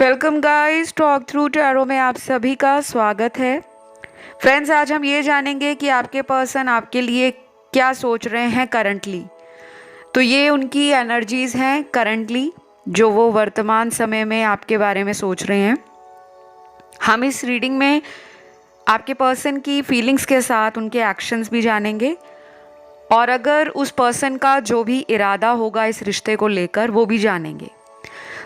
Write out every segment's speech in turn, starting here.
Welcome guys, talk through tarot में आप सभी का स्वागत है। फ्रेंड्स, आज हम ये जानेंगे कि आपके पर्सन आपके लिए क्या सोच रहे हैं करंटली। तो ये उनकी एनर्जीज हैं करंटली, जो वो वर्तमान समय में आपके बारे में सोच रहे हैं। हम इस रीडिंग में आपके पर्सन की फीलिंग्स के साथ उनके एक्शंस भी जानेंगे, और अगर उस पर्सन का जो भी इरादा होगा इस रिश्ते को लेकर वो भी जानेंगे।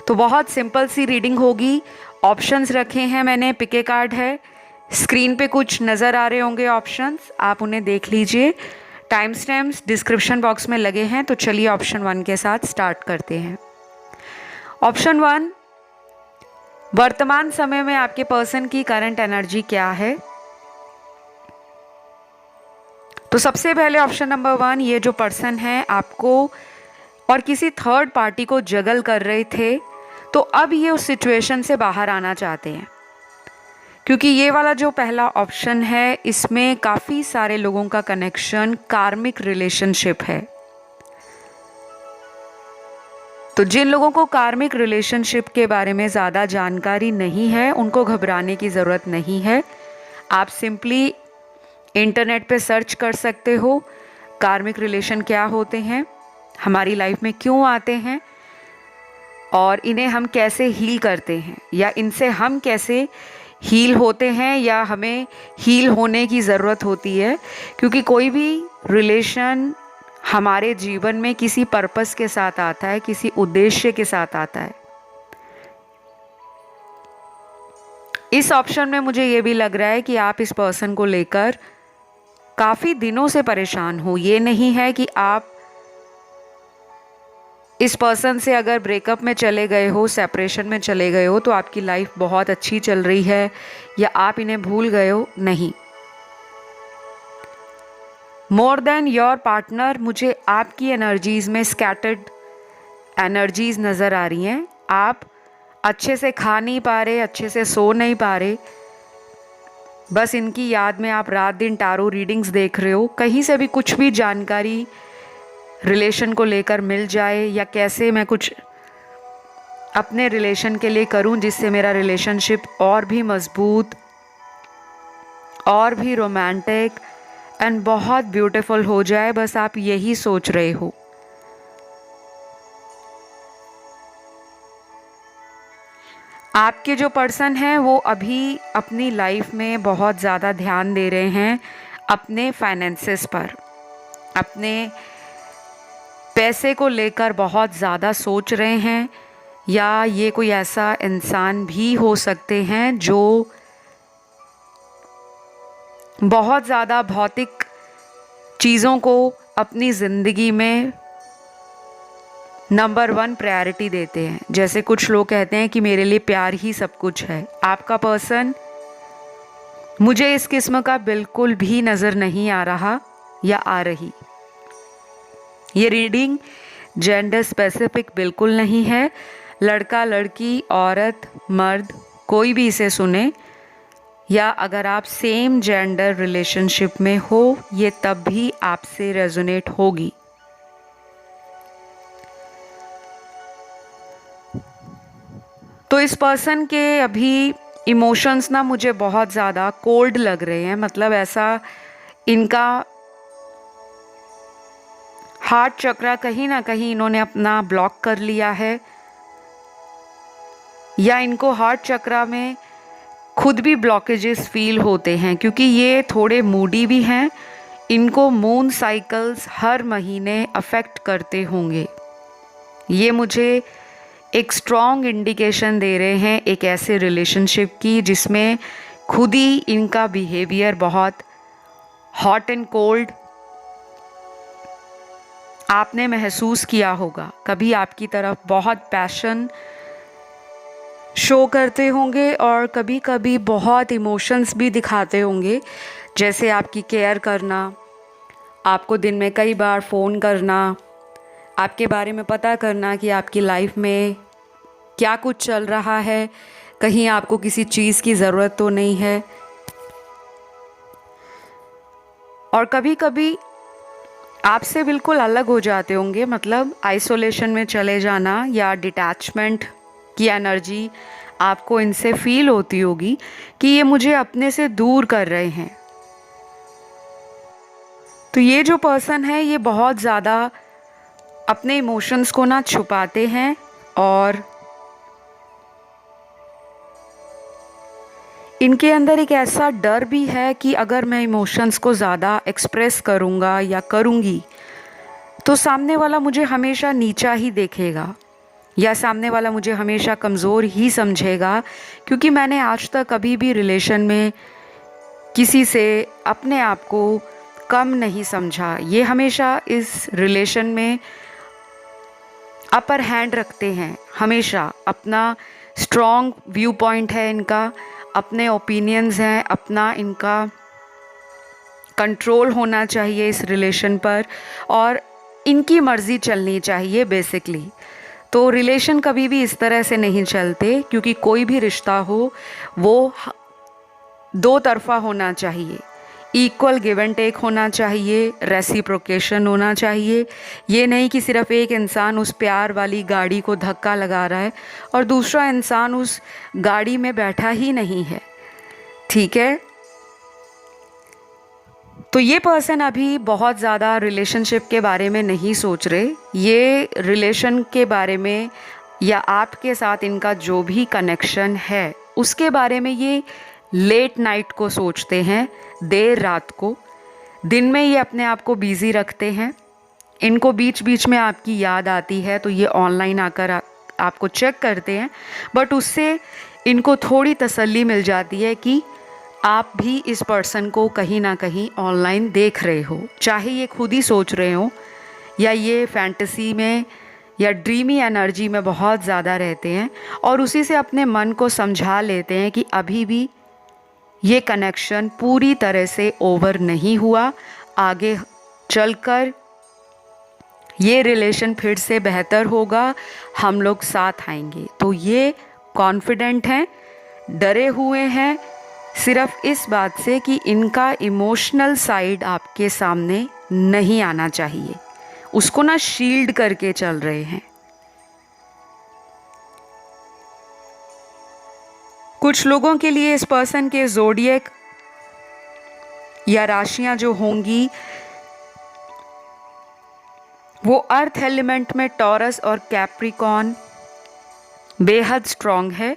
तो बहुत सिंपल सी रीडिंग होगी। ऑप्शंस रखे हैं मैंने, पिक ए कार्ड है, स्क्रीन पे कुछ नज़र आ रहे होंगे ऑप्शंस, आप उन्हें देख लीजिए। टाइम स्टैम्प्स डिस्क्रिप्शन बॉक्स में लगे हैं। तो चलिए ऑप्शन 1 के साथ स्टार्ट करते हैं। ऑप्शन 1, वर्तमान समय में आपके पर्सन की करंट एनर्जी क्या है। तो सबसे पहले ऑप्शन नंबर 1, ये जो पर्सन है आपको और किसी थर्ड पार्टी को जगल कर रहे थे, तो अब ये उस सिचुएशन से बाहर आना चाहते हैं। क्योंकि ये वाला जो पहला ऑप्शन है इसमें काफ़ी सारे लोगों का कनेक्शन कार्मिक रिलेशनशिप है। तो जिन लोगों को कार्मिक रिलेशनशिप के बारे में ज़्यादा जानकारी नहीं है उनको घबराने की ज़रूरत नहीं है। आप सिंपली इंटरनेट पे सर्च कर सकते हो कार्मिक रिलेशन क्या होते हैं, हमारी लाइफ में क्यों आते हैं और इन्हें हम कैसे हील करते हैं, या इनसे हम कैसे हील होते हैं, या हमें हील होने की ज़रूरत होती है। क्योंकि कोई भी रिलेशन हमारे जीवन में किसी पर्पस के साथ आता है, किसी उद्देश्य के साथ आता है। इस ऑप्शन में मुझे ये भी लग रहा है कि आप इस पर्सन को लेकर काफ़ी दिनों से परेशान हो। ये नहीं है कि आप इस पर्सन से अगर ब्रेकअप में चले गए हो, सेपरेशन में चले गए हो, तो आपकी लाइफ बहुत अच्छी चल रही है या आप इन्हें भूल गए हो। नहीं, मोर देन योर पार्टनर, मुझे आपकी एनर्जीज में स्कैटर्ड एनर्जीज नज़र आ रही हैं। आप अच्छे से खा नहीं पा रहे, अच्छे से सो नहीं पा रहे, बस इनकी याद में आप रात दिन टारो रीडिंग्स देख रहे हो। कहीं से भी कुछ भी जानकारी रिलेशन को लेकर मिल जाए, या कैसे मैं कुछ अपने रिलेशन के लिए करूं जिससे मेरा रिलेशनशिप और भी मजबूत, और भी रोमांटिक एंड बहुत ब्यूटीफुल हो जाए, बस आप यही सोच रहे हो। आपके जो पर्सन हैं वो अभी अपनी लाइफ में बहुत ज़्यादा ध्यान दे रहे हैं अपने फाइनेंसेस पर, अपने पैसे को लेकर बहुत ज़्यादा सोच रहे हैं। या ये कोई ऐसा इंसान भी हो सकते हैं जो बहुत ज़्यादा भौतिक चीज़ों को अपनी ज़िंदगी में नंबर 1 प्रायोरिटी देते हैं। जैसे कुछ लोग कहते हैं कि मेरे लिए प्यार ही सब कुछ है। आपका पर्सन मुझे इस किस्म का बिल्कुल भी नज़र नहीं आ रहा या आ रही। ये रीडिंग जेंडर स्पेसिफिक बिल्कुल नहीं है। लड़का लड़की, औरत मर्द, कोई भी इसे सुने, या अगर आप सेम जेंडर रिलेशनशिप में हो ये तब भी आपसे रेजोनेट होगी। तो इस पर्सन के अभी इमोशंस ना मुझे बहुत ज़्यादा कोल्ड लग रहे हैं। मतलब ऐसा इनका हार्ट चक्रा कहीं ना कहीं इन्होंने अपना ब्लॉक कर लिया है, या इनको हार्ट चक्रा में खुद भी ब्लॉकेजेस फील होते हैं। क्योंकि ये थोड़े मूडी भी हैं, इनको मून साइकिल्स हर महीने अफेक्ट करते होंगे। ये मुझे एक स्ट्रॉन्ग इंडिकेशन दे रहे हैं एक ऐसे रिलेशनशिप की जिसमें खुद ही इनका बिहेवियर बहुत हॉट एंड कोल्ड आपने महसूस किया होगा। कभी आपकी तरफ बहुत पैशन शो करते होंगे और कभी कभी बहुत इमोशंस भी दिखाते होंगे, जैसे आपकी केयर करना, आपको दिन में कई बार फ़ोन करना, आपके बारे में पता करना कि आपकी लाइफ में क्या कुछ चल रहा है, कहीं आपको किसी चीज़ की ज़रूरत तो नहीं है। और कभी कभी आपसे बिल्कुल अलग हो जाते होंगे, मतलब आइसोलेशन में चले जाना या डिटैचमेंट की एनर्जी आपको इनसे फील होती होगी कि ये मुझे अपने से दूर कर रहे हैं। तो ये जो पर्सन है ये बहुत ज़्यादा अपने इमोशंस को ना छुपाते हैं, और इनके अंदर एक ऐसा डर भी है कि अगर मैं इमोशंस को ज़्यादा एक्सप्रेस करूँगा या करूँगी तो सामने वाला मुझे हमेशा नीचा ही देखेगा, या सामने वाला मुझे हमेशा कमज़ोर ही समझेगा, क्योंकि मैंने आज तक कभी भी रिलेशन में किसी से अपने आप को कम नहीं समझा। ये हमेशा इस रिलेशन में अपर हैंड रखते हैं, हमेशा अपना स्ट्रॉन्ग व्यू पॉइंट है इनका, अपने ओपिनियंस हैं, अपना इनका कंट्रोल होना चाहिए इस रिलेशन पर, और इनकी मर्ज़ी चलनी चाहिए बेसिकली। तो रिलेशन कभी भी इस तरह से नहीं चलते, क्योंकि कोई भी रिश्ता हो वो दो तरफ़ा होना चाहिए, इक्वल गिव एंड टेक होना चाहिए, रेसिप्रोकेशन होना चाहिए। ये नहीं कि सिर्फ एक इंसान उस प्यार वाली गाड़ी को धक्का लगा रहा है और दूसरा इंसान उस गाड़ी में बैठा ही नहीं है, ठीक है। तो ये पर्सन अभी बहुत ज़्यादा रिलेशनशिप के बारे में नहीं सोच रहे, ये रिलेशन के बारे में या आपके साथ इनका जो भी कनेक्शन है उसके बारे में ये लेट नाइट को सोचते हैं, देर रात को। दिन में ये अपने आप को बिज़ी रखते हैं, इनको बीच बीच में आपकी याद आती है तो ये ऑनलाइन आकर आपको चेक करते हैं, बट उससे इनको थोड़ी तसल्ली मिल जाती है कि आप भी इस पर्सन को कहीं ना कहीं ऑनलाइन देख रहे हो, चाहे ये खुद ही सोच रहे हो या ये फैंटेसी में या ड्रीमी एनर्जी में बहुत ज़्यादा रहते हैं, और उसी से अपने मन को समझा लेते हैं कि अभी भी ये कनेक्शन पूरी तरह से ओवर नहीं हुआ, आगे चलकर ये रिलेशन फिर से बेहतर होगा, हम लोग साथ आएंगे। तो ये कॉन्फिडेंट हैं, डरे हुए हैं सिर्फ इस बात से कि इनका इमोशनल साइड आपके सामने नहीं आना चाहिए, उसको ना शील्ड करके चल रहे हैं। कुछ लोगों के लिए इस पर्सन के ज़ोडिएक या राशियां जो होंगी वो अर्थ एलिमेंट में टॉरस और कैप्रिकॉन बेहद स्ट्रॉन्ग है,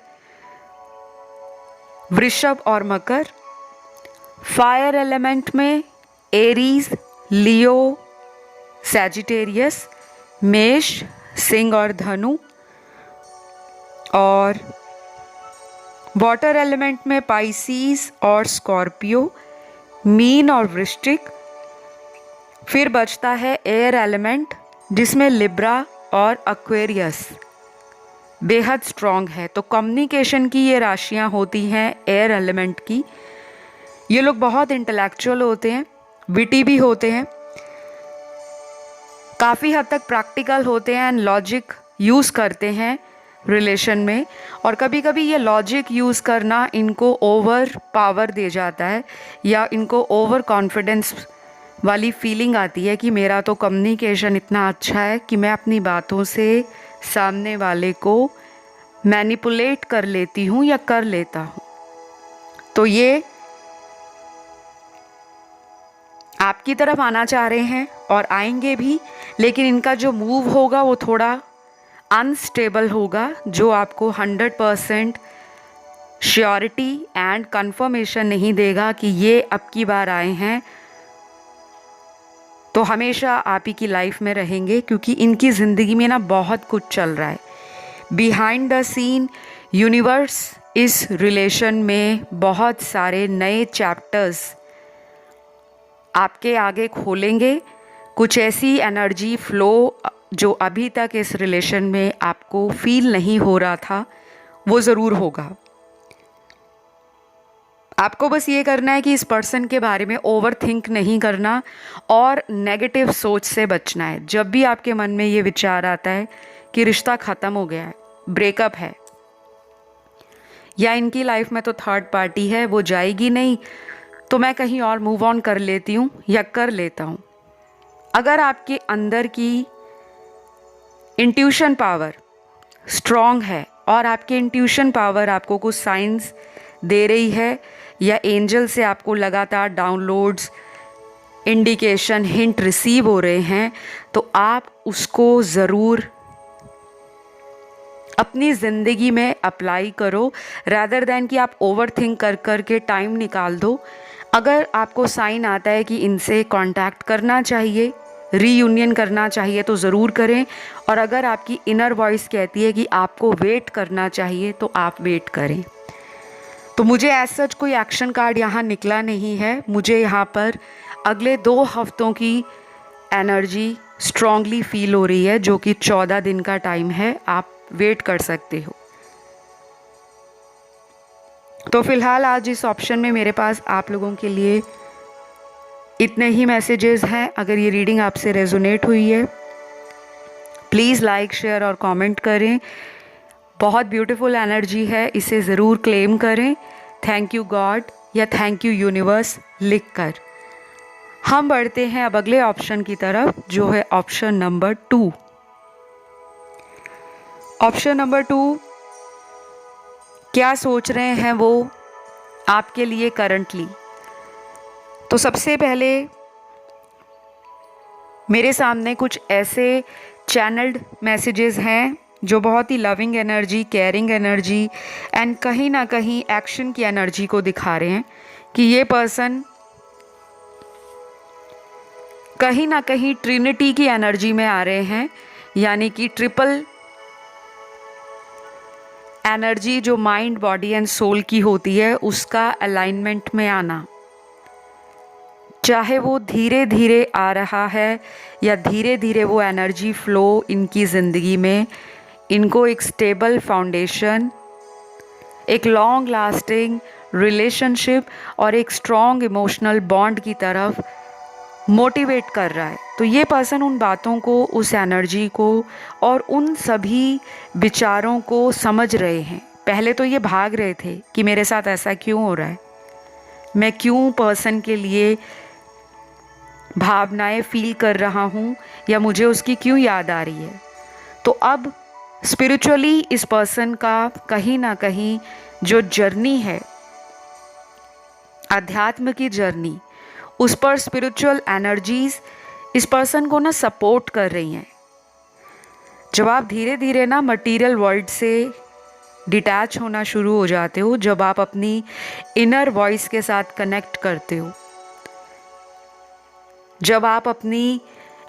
वृषभ और मकर, फायर एलिमेंट में एरीज, लियो, सैजिटेरियस, मेष, सिंह और धनु, और वाटर एलिमेंट में पाइसीज और स्कॉर्पियो, मीन और वृश्चिक। फिर बचता है एयर एलिमेंट जिसमें लिब्रा और एक्वेरियस बेहद स्ट्रॉन्ग है। तो कम्युनिकेशन की ये राशियां होती हैं एयर एलिमेंट की। ये लोग बहुत इंटेलेक्चुअल होते हैं, विटी भी होते हैं, काफ़ी हद तक प्रैक्टिकल होते हैं एंड लॉजिक यूज़ करते हैं रिलेशन में, और कभी कभी ये लॉजिक यूज़ करना इनको ओवर पावर दे जाता है, या इनको ओवर कॉन्फिडेंस वाली फीलिंग आती है कि मेरा तो कम्युनिकेशन इतना अच्छा है कि मैं अपनी बातों से सामने वाले को मैनिपुलेट कर लेती हूँ या कर लेता हूँ। तो ये आपकी तरफ आना चाह रहे हैं और आएंगे भी, लेकिन इनका जो मूव होगा वो थोड़ा अनस्टेबल होगा, जो आपको 100% श्योरिटी एंड कंफर्मेशन नहीं देगा कि ये अब की बार आए हैं तो हमेशा आप ही की लाइफ में रहेंगे, क्योंकि इनकी ज़िंदगी में ना बहुत कुछ चल रहा है बिहाइंड द सीन। यूनिवर्स इस रिलेशन में बहुत सारे नए चैप्टर्स आपके आगे खोलेंगे। कुछ ऐसी एनर्जी फ्लो जो अभी तक इस रिलेशन में आपको फील नहीं हो रहा था वो ज़रूर होगा। आपको बस ये करना है कि इस पर्सन के बारे में ओवर थिंक नहीं करना और नेगेटिव सोच से बचना है। जब भी आपके मन में ये विचार आता है कि रिश्ता ख़त्म हो गया है, ब्रेकअप है, या इनकी लाइफ में तो थर्ड पार्टी है, वो जाएगी नहीं, तो मैं कहीं और मूव ऑन कर लेती हूँ या कर लेता हूँ। अगर आपके अंदर की इंट्यूशन पावर स्ट्रॉन्ग है और आपके इंट्यूशन पावर आपको कुछ साइंस दे रही है या एंजल से आपको लगातार डाउनलोड्स, इंडिकेशन, हिंट रिसीव हो रहे हैं, तो आप उसको ज़रूर अपनी ज़िंदगी में अप्लाई करो, रादर दैन कि आप ओवर थिंक कर के टाइम निकाल दो। अगर आपको साइन आता है कि इनसे कांटेक्ट करना चाहिए, रीयूनियन करना चाहिए, तो ज़रूर करें। और अगर आपकी इनर वॉइस कहती है कि आपको वेट करना चाहिए, तो आप वेट करें। तो मुझे एज सच कोई एक्शन कार्ड यहाँ निकला नहीं है। मुझे यहाँ पर अगले 2 हफ्तों की एनर्जी स्ट्रांगली फील हो रही है, जो कि 14 दिन का टाइम है, आप वेट कर सकते हो। तो फिलहाल आज इस ऑप्शन में मेरे पास आप लोगों के लिए इतने ही मैसेजेस हैं। अगर ये रीडिंग आपसे रेजोनेट हुई है, प्लीज़ लाइक, शेयर और कमेंट करें। बहुत ब्यूटीफुल एनर्जी है, इसे ज़रूर क्लेम करें। थैंक यू गॉड या थैंक यू यूनिवर्स लिख कर। हम बढ़ते हैं अब अगले ऑप्शन की तरफ, जो है ऑप्शन नंबर 2। ऑप्शन नंबर 2, क्या सोच रहे हैं वो आपके लिए करंटली। तो सबसे पहले मेरे सामने कुछ ऐसे चैनल्ड मैसेजेस हैं जो बहुत ही loving energy, caring energy and कहीं ना कहीं एक्शन की एनर्जी को दिखा रहे हैं कि ये पर्सन कहीं ना कहीं ट्रिनिटी की एनर्जी में आ रहे हैं, यानी कि ट्रिपल एनर्जी जो माइंड, बॉडी एंड सोल की होती है, उसका अलाइनमेंट में आना। चाहे वो धीरे धीरे आ रहा है या धीरे धीरे वो एनर्जी फ्लो इनकी ज़िंदगी में इनको एक स्टेबल फाउंडेशन, एक लॉन्ग लास्टिंग रिलेशनशिप और एक स्ट्रॉन्ग इमोशनल बॉन्ड की तरफ मोटिवेट कर रहा है। तो ये पर्सन उन बातों को, उस एनर्जी को और उन सभी विचारों को समझ रहे हैं। पहले तो ये भाग रहे थे कि मेरे साथ ऐसा क्यों हो रहा है, मैं क्यों पर्सन के लिए भावनाएं फील कर रहा हूँ या मुझे उसकी क्यों याद आ रही है। तो अब स्पिरिचुअली इस पर्सन का कहीं ना कहीं जो जर्नी है, अध्यात्म की जर्नी, उस पर स्पिरिचुअल एनर्जीज इस पर्सन को ना सपोर्ट कर रही हैं। जब आप धीरे धीरे ना मटेरियल वर्ल्ड से डिटैच होना शुरू हो जाते हो, जब आप अपनी इनर वॉइस के साथ कनेक्ट करते हो, जब आप अपनी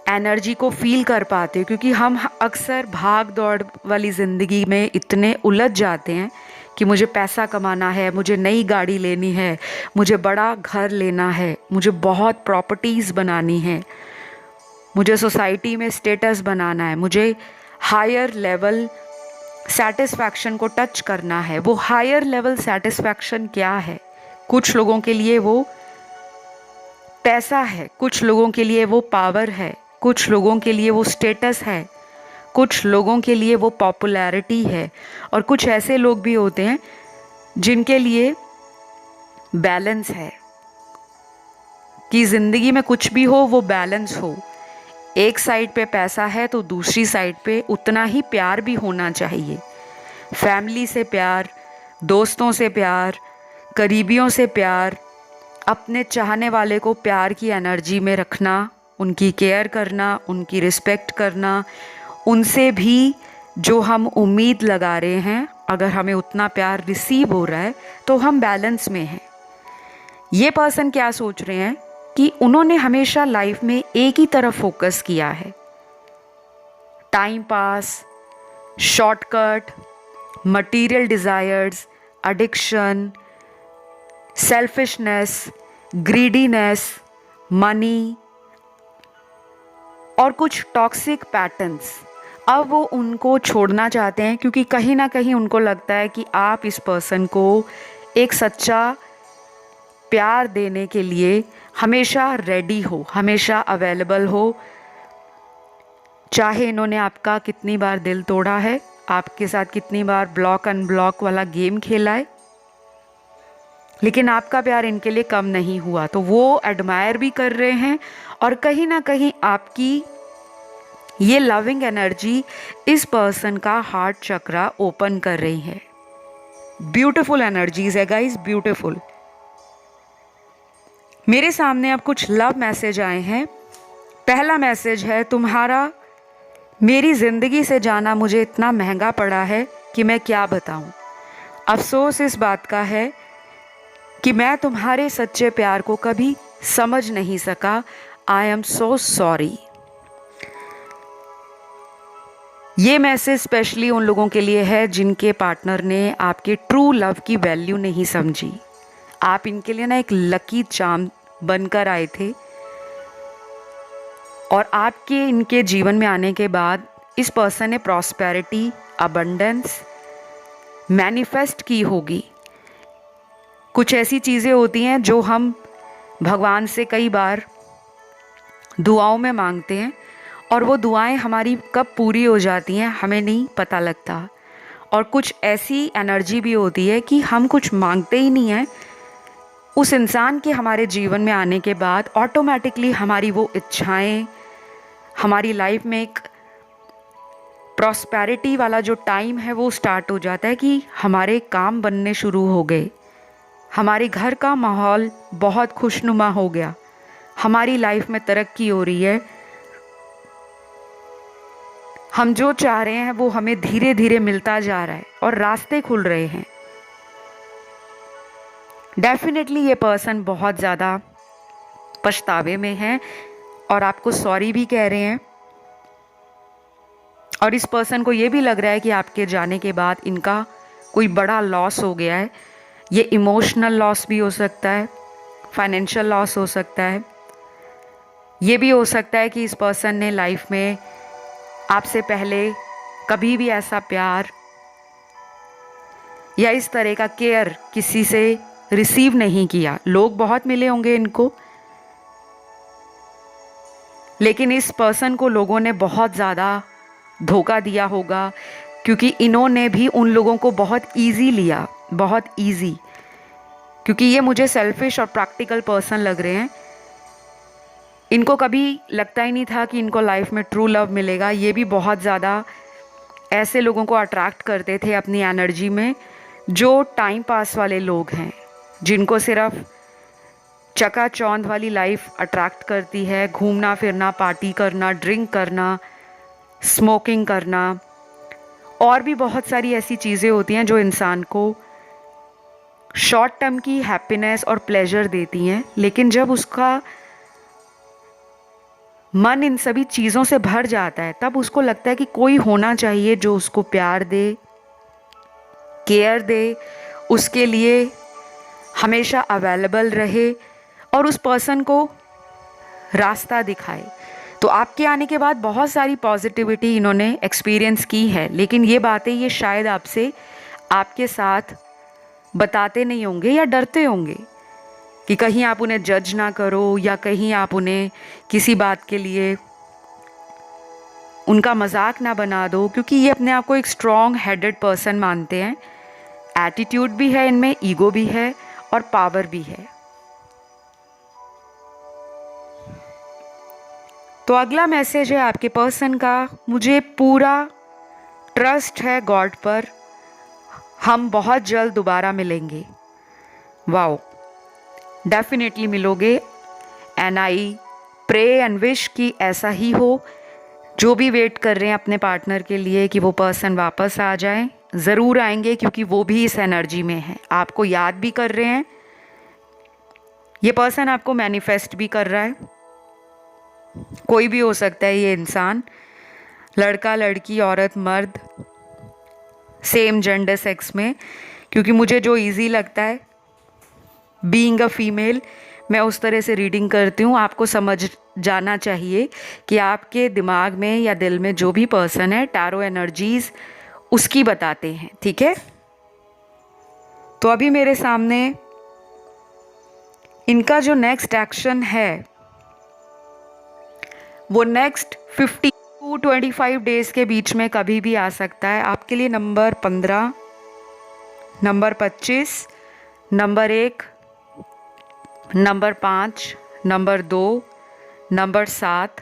एनर्जी को फील कर पाते हो, क्योंकि हम अक्सर भाग दौड़ वाली ज़िंदगी में इतने उलझ जाते हैं कि मुझे पैसा कमाना है, मुझे नई गाड़ी लेनी है, मुझे बड़ा घर लेना है, मुझे बहुत प्रॉपर्टीज़ बनानी है, मुझे सोसाइटी में स्टेटस बनाना है, मुझे हायर लेवल सेटिस्फैक्शन को टच करना है। वो हायर लेवल सेटिस्फैक्शन क्या है? कुछ लोगों के लिए वो पैसा है, कुछ लोगों के लिए वो पावर है, कुछ लोगों के लिए वो स्टेटस है, कुछ लोगों के लिए वो पॉपुलैरिटी है, और कुछ ऐसे लोग भी होते हैं जिनके लिए बैलेंस है कि ज़िंदगी में कुछ भी हो वो बैलेंस हो। एक साइड पे पैसा है तो दूसरी साइड पे उतना ही प्यार भी होना चाहिए। फैमिली से प्यार, दोस्तों से प्यार, करीबियों से प्यार, अपने चाहने वाले को प्यार की एनर्जी में रखना, उनकी केयर करना, उनकी रिस्पेक्ट करना, उनसे भी जो हम उम्मीद लगा रहे हैं, अगर हमें उतना प्यार रिसीव हो रहा है तो हम बैलेंस में हैं। ये पर्सन क्या सोच रहे हैं कि उन्होंने हमेशा लाइफ में एक ही तरफ फोकस किया है, time pass, shortcut, material desires, addiction, selfishness, greediness, money और कुछ टॉक्सिक पैटर्न्स। अब वो उनको छोड़ना चाहते हैं, क्योंकि कहीं ना कहीं उनको लगता है कि आप इस पर्सन को एक सच्चा प्यार देने के लिए हमेशा रेडी हो, हमेशा अवेलेबल हो। चाहे इन्होंने आपका कितनी बार दिल तोड़ा है, आपके साथ कितनी बार ब्लॉक अनब्लॉक वाला गेम खेला है, लेकिन आपका प्यार इनके लिए कम नहीं हुआ। तो वो एडमायर भी कर रहे हैं और कहीं ना कहीं आपकी ये लविंग एनर्जी इस पर्सन का हार्ट चक्रा ओपन कर रही है। ब्यूटीफुल एनर्जीज है गाइस, ब्यूटीफुल। मेरे सामने अब कुछ लव मैसेज आए हैं। पहला मैसेज है, तुम्हारा मेरी ज़िंदगी से जाना मुझे इतना महंगा पड़ा है कि मैं क्या बताऊं। अफसोस इस बात का है कि मैं तुम्हारे सच्चे प्यार को कभी समझ नहीं सका। I am so sorry. ये मैसेज स्पेशली उन लोगों के लिए है जिनके पार्टनर ने आपके ट्रू लव की वैल्यू नहीं समझी। आप इनके लिए ना एक लकी चार्म बनकर आए थे, और आपके इनके जीवन में आने के बाद इस पर्सन ने प्रॉस्पेरिटी, अबंडेंस मैनिफेस्ट की होगी। कुछ ऐसी चीज़ें होती हैं जो हम भगवान से कई बार दुआओं में मांगते हैं, और वो दुआएं हमारी कब पूरी हो जाती हैं हमें नहीं पता लगता। और कुछ ऐसी एनर्जी भी होती है कि हम कुछ मांगते ही नहीं हैं, उस इंसान के हमारे जीवन में आने के बाद ऑटोमेटिकली हमारी वो इच्छाएं, हमारी लाइफ में एक प्रॉस्पेरिटी वाला जो टाइम है वो स्टार्ट हो जाता है कि हमारे काम बनने शुरू हो गए, हमारे घर का माहौल बहुत खुशनुमा हो गया, हमारी लाइफ में तरक्की हो रही है, हम जो चाह रहे हैं वो हमें धीरे धीरे मिलता जा रहा है और रास्ते खुल रहे हैं। डेफिनेटली ये पर्सन बहुत ज़्यादा पछतावे में है और आपको सॉरी भी कह रहे हैं, और इस पर्सन को ये भी लग रहा है कि आपके जाने के बाद इनका कोई बड़ा लॉस हो गया है। ये इमोशनल लॉस भी हो सकता है, फाइनेंशियल लॉस हो सकता है। ये भी हो सकता है कि इस पर्सन ने लाइफ में आपसे पहले कभी भी ऐसा प्यार या इस तरह का केयर किसी से रिसीव नहीं किया। लोग बहुत मिले होंगे इनको, लेकिन इस पर्सन को लोगों ने बहुत ज़्यादा धोखा दिया होगा, क्योंकि इन्होंने भी उन लोगों को बहुत इजी लिया, बहुत इजी। क्योंकि ये मुझे सेल्फिश और प्रैक्टिकल पर्सन लग रहे हैं। इनको कभी लगता ही नहीं था कि इनको लाइफ में ट्रू लव मिलेगा। ये भी बहुत ज़्यादा ऐसे लोगों को अट्रैक्ट करते थे अपनी एनर्जी में, जो टाइम पास वाले लोग हैं, जिनको सिर्फ चकाचौंध वाली लाइफ अट्रैक्ट करती है। घूमना फिरना, पार्टी करना, ड्रिंक करना, स्मोकिंग करना, और भी बहुत सारी ऐसी चीज़ें होती हैं जो इंसान को शॉर्ट टर्म की हैप्पीनेस और प्लेजर देती हैं, लेकिन जब उसका मन इन सभी चीज़ों से भर जाता है तब उसको लगता है कि कोई होना चाहिए जो उसको प्यार दे, केयर दे, उसके लिए हमेशा अवेलेबल रहे और उस पर्सन को रास्ता दिखाए। तो आपके आने के बाद बहुत सारी पॉजिटिविटी इन्होंने एक्सपीरियंस की है, लेकिन ये बातें ये शायद आपसे आपके साथ बताते नहीं होंगे या डरते होंगे कि कहीं आप उन्हें जज ना करो, या कहीं आप उन्हें किसी बात के लिए उनका मजाक ना बना दो, क्योंकि ये अपने आप को एक स्ट्रॉन्ग हेडेड पर्सन मानते हैं। एटीट्यूड भी है इनमें, ईगो भी है और पावर भी है। तो अगला मैसेज है आपके पर्सन का, मुझे पूरा ट्रस्ट है गॉड पर, हम बहुत जल्द दोबारा मिलेंगे। वाओ, डेफिनेटली मिलोगे, and I pray and wish कि ऐसा ही हो। जो भी वेट कर रहे हैं अपने पार्टनर के लिए कि वो पर्सन वापस आ जाए, ज़रूर आएंगे, क्योंकि वो भी इस एनर्जी में है, आपको याद भी कर रहे हैं। ये पर्सन आपको मैनिफेस्ट भी कर रहा है। कोई भी हो सकता है ये इंसान, लड़का लड़की, औरत मर्द, सेम जेंडर सेक्स में, क्योंकि मुझे जो इजी लगता है बीइंग अ फीमेल, मैं उस तरह से रीडिंग करती हूँ। आपको समझ जाना चाहिए कि आपके दिमाग में या दिल में जो भी पर्सन है, टैरो एनर्जीज उसकी बताते हैं, ठीक है। तो अभी मेरे सामने इनका जो नेक्स्ट एक्शन है वो नेक्स्ट 50 to 25 डेज के बीच में कभी भी आ सकता है। आपके लिए number 15, number 25, number 1, number 5, number 2, number 7,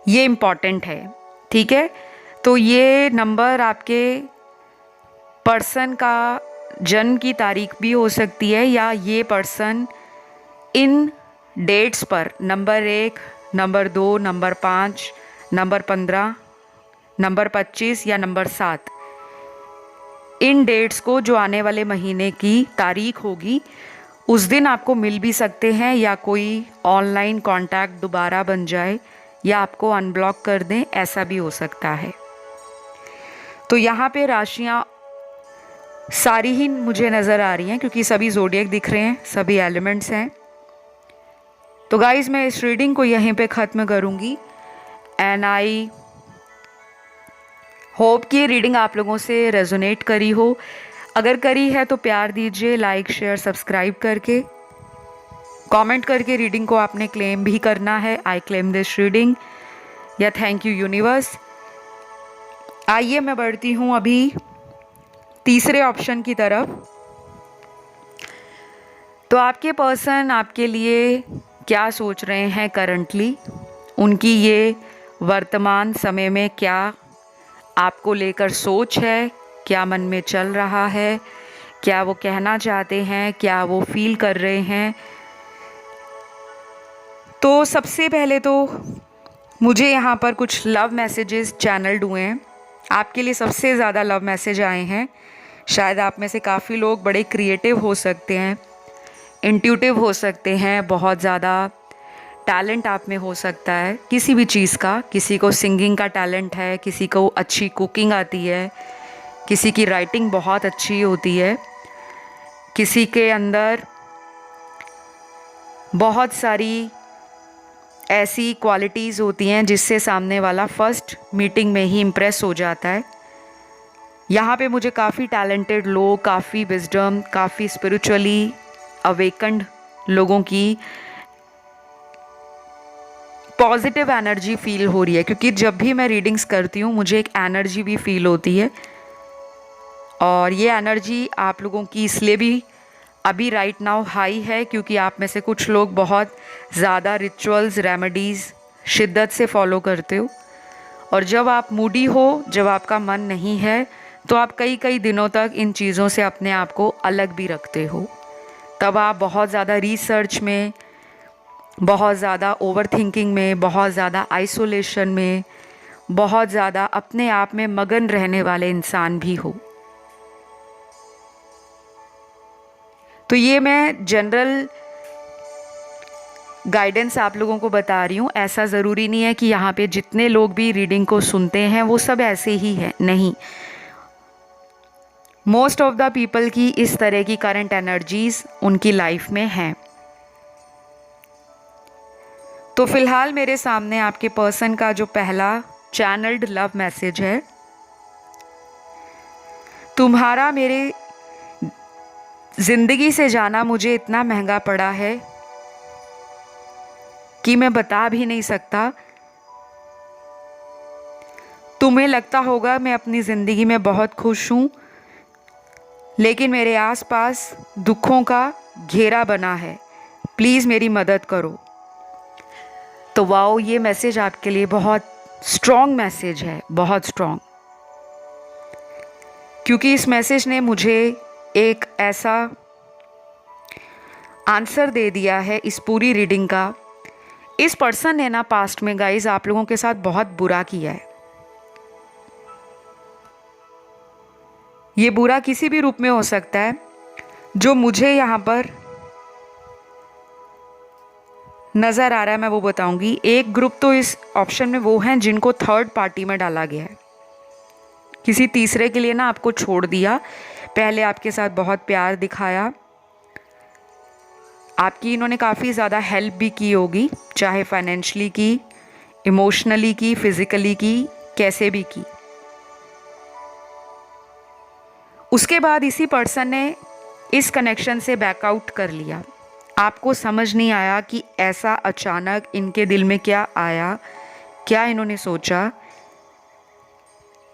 ये इम्पॉर्टेंट है, ठीक है। तो ये नंबर आपके पर्सन का जन्म की तारीख भी हो सकती है, या ये पर्सन इन डेट्स पर number 1, number 2, number 5, number 15, number 25 या नंबर 7, इन डेट्स को जो आने वाले महीने की तारीख होगी उस दिन आपको मिल भी सकते हैं, या कोई ऑनलाइन कांटेक्ट दोबारा बन जाए या आपको अनब्लॉक कर दें, ऐसा भी हो सकता है। तो यहाँ पे राशियाँ सारी ही मुझे नज़र आ रही हैं क्योंकि सभी ज़ोडिएक दिख रहे हैं, सभी एलिमेंट्स हैं। तो गाइस मैं इस रीडिंग को यहीं पे ख़त्म करूँगी एंड आई होप कि ये रीडिंग आप लोगों से रेजोनेट करी हो। अगर करी है तो प्यार दीजिए, लाइक शेयर सब्सक्राइब करके, कमेंट करके रीडिंग को आपने क्लेम भी करना है, आई क्लेम दिस रीडिंग या थैंक यू यूनिवर्स। आइए मैं बढ़ती हूँ अभी तीसरे ऑप्शन की तरफ। तो आपके पर्सन आपके लिए क्या सोच रहे हैं करंटली, उनकी ये वर्तमान समय में क्या आपको लेकर सोच है, क्या मन में चल रहा है, क्या वो कहना चाहते हैं, क्या वो फील कर रहे हैं। तो सबसे पहले तो मुझे यहाँ पर कुछ लव मैसेजेस चैनल्ड हुए हैं। आपके लिए सबसे ज़्यादा लव मैसेज आए हैं। शायद आप में से काफ़ी लोग बड़े क्रिएटिव हो सकते हैं, इंट्यूटिव हो सकते हैं, बहुत ज़्यादा टैलेंट आप में हो सकता है किसी भी चीज़ का। किसी को सिंगिंग का टैलेंट है, किसी को अच्छी कुकिंग आती है, किसी की राइटिंग बहुत अच्छी होती है, किसी के अंदर बहुत सारी ऐसी क्वालिटीज़ होती हैं जिससे सामने वाला फर्स्ट मीटिंग में ही इम्प्रेस हो जाता है। यहाँ पे मुझे काफ़ी टैलेंटेड लोग, काफ़ी विजडम, काफ़ी स्पिरिचुअली अवेकन्ड लोगों की पॉजिटिव एनर्जी फील हो रही है, क्योंकि जब भी मैं रीडिंग्स करती हूँ मुझे एक एनर्जी भी फील होती है। और ये एनर्जी आप लोगों की इसलिए भी अभी राइट नाउ हाई है क्योंकि आप में से कुछ लोग बहुत ज़्यादा रिचुअल्स, रेमेडीज़ शिद्दत से फॉलो करते हो। और जब आप मूडी हो, जब आपका मन नहीं है, तो आप कई कई दिनों तक इन चीज़ों से अपने आप को अलग भी रखते हो। तब आप बहुत ज़्यादा रिसर्च में, बहुत ज़्यादा ओवर थिंकिंग में, बहुत ज़्यादा आइसोलेशन में, बहुत ज़्यादा अपने आप में मगन रहने वाले इंसान भी हो। तो ये मैं जनरल गाइडेंस आप लोगों को बता रही हूँ। ऐसा ज़रूरी नहीं है कि यहाँ पे जितने लोग भी रीडिंग को सुनते हैं वो सब ऐसे ही हैं, नहीं। मोस्ट ऑफ द पीपल की इस तरह की करंट एनर्जीज उनकी लाइफ में हैं। तो फिलहाल मेरे सामने आपके पर्सन का जो पहला चैनल्ड लव मैसेज है, तुम्हारा मेरे जिंदगी से जाना मुझे इतना महंगा पड़ा है कि मैं बता भी नहीं सकता। तुम्हें लगता होगा मैं अपनी ज़िंदगी में बहुत खुश हूँ, लेकिन मेरे आसपास दुखों का घेरा बना है, प्लीज़ मेरी मदद करो। तो वाओ, ये मैसेज आपके लिए बहुत स्ट्रॉन्ग मैसेज है, बहुत स्ट्रॉन्ग, क्योंकि इस मैसेज ने मुझे एक ऐसा आंसर दे दिया है इस पूरी रीडिंग का। इस पर्सन ने ना पास्ट में गाइज आप लोगों के साथ बहुत बुरा किया है। ये बुरा किसी भी रूप में हो सकता है। जो मुझे यहाँ पर नज़र आ रहा है मैं वो बताऊंगी। एक ग्रुप तो इस ऑप्शन में वो हैं जिनको थर्ड पार्टी में डाला गया है, किसी तीसरे के लिए ना आपको छोड़ दिया। पहले आपके साथ बहुत प्यार दिखाया, आपकी इन्होंने काफ़ी ज़्यादा हेल्प भी की होगी, चाहे फाइनेंशियली की, इमोशनली की, फिज़िकली की, कैसे भी की। उसके बाद इसी पर्सन ने इस कनेक्शन से बैकआउट कर लिया। आपको समझ नहीं आया कि ऐसा अचानक इनके दिल में क्या आया, क्या इन्होंने सोचा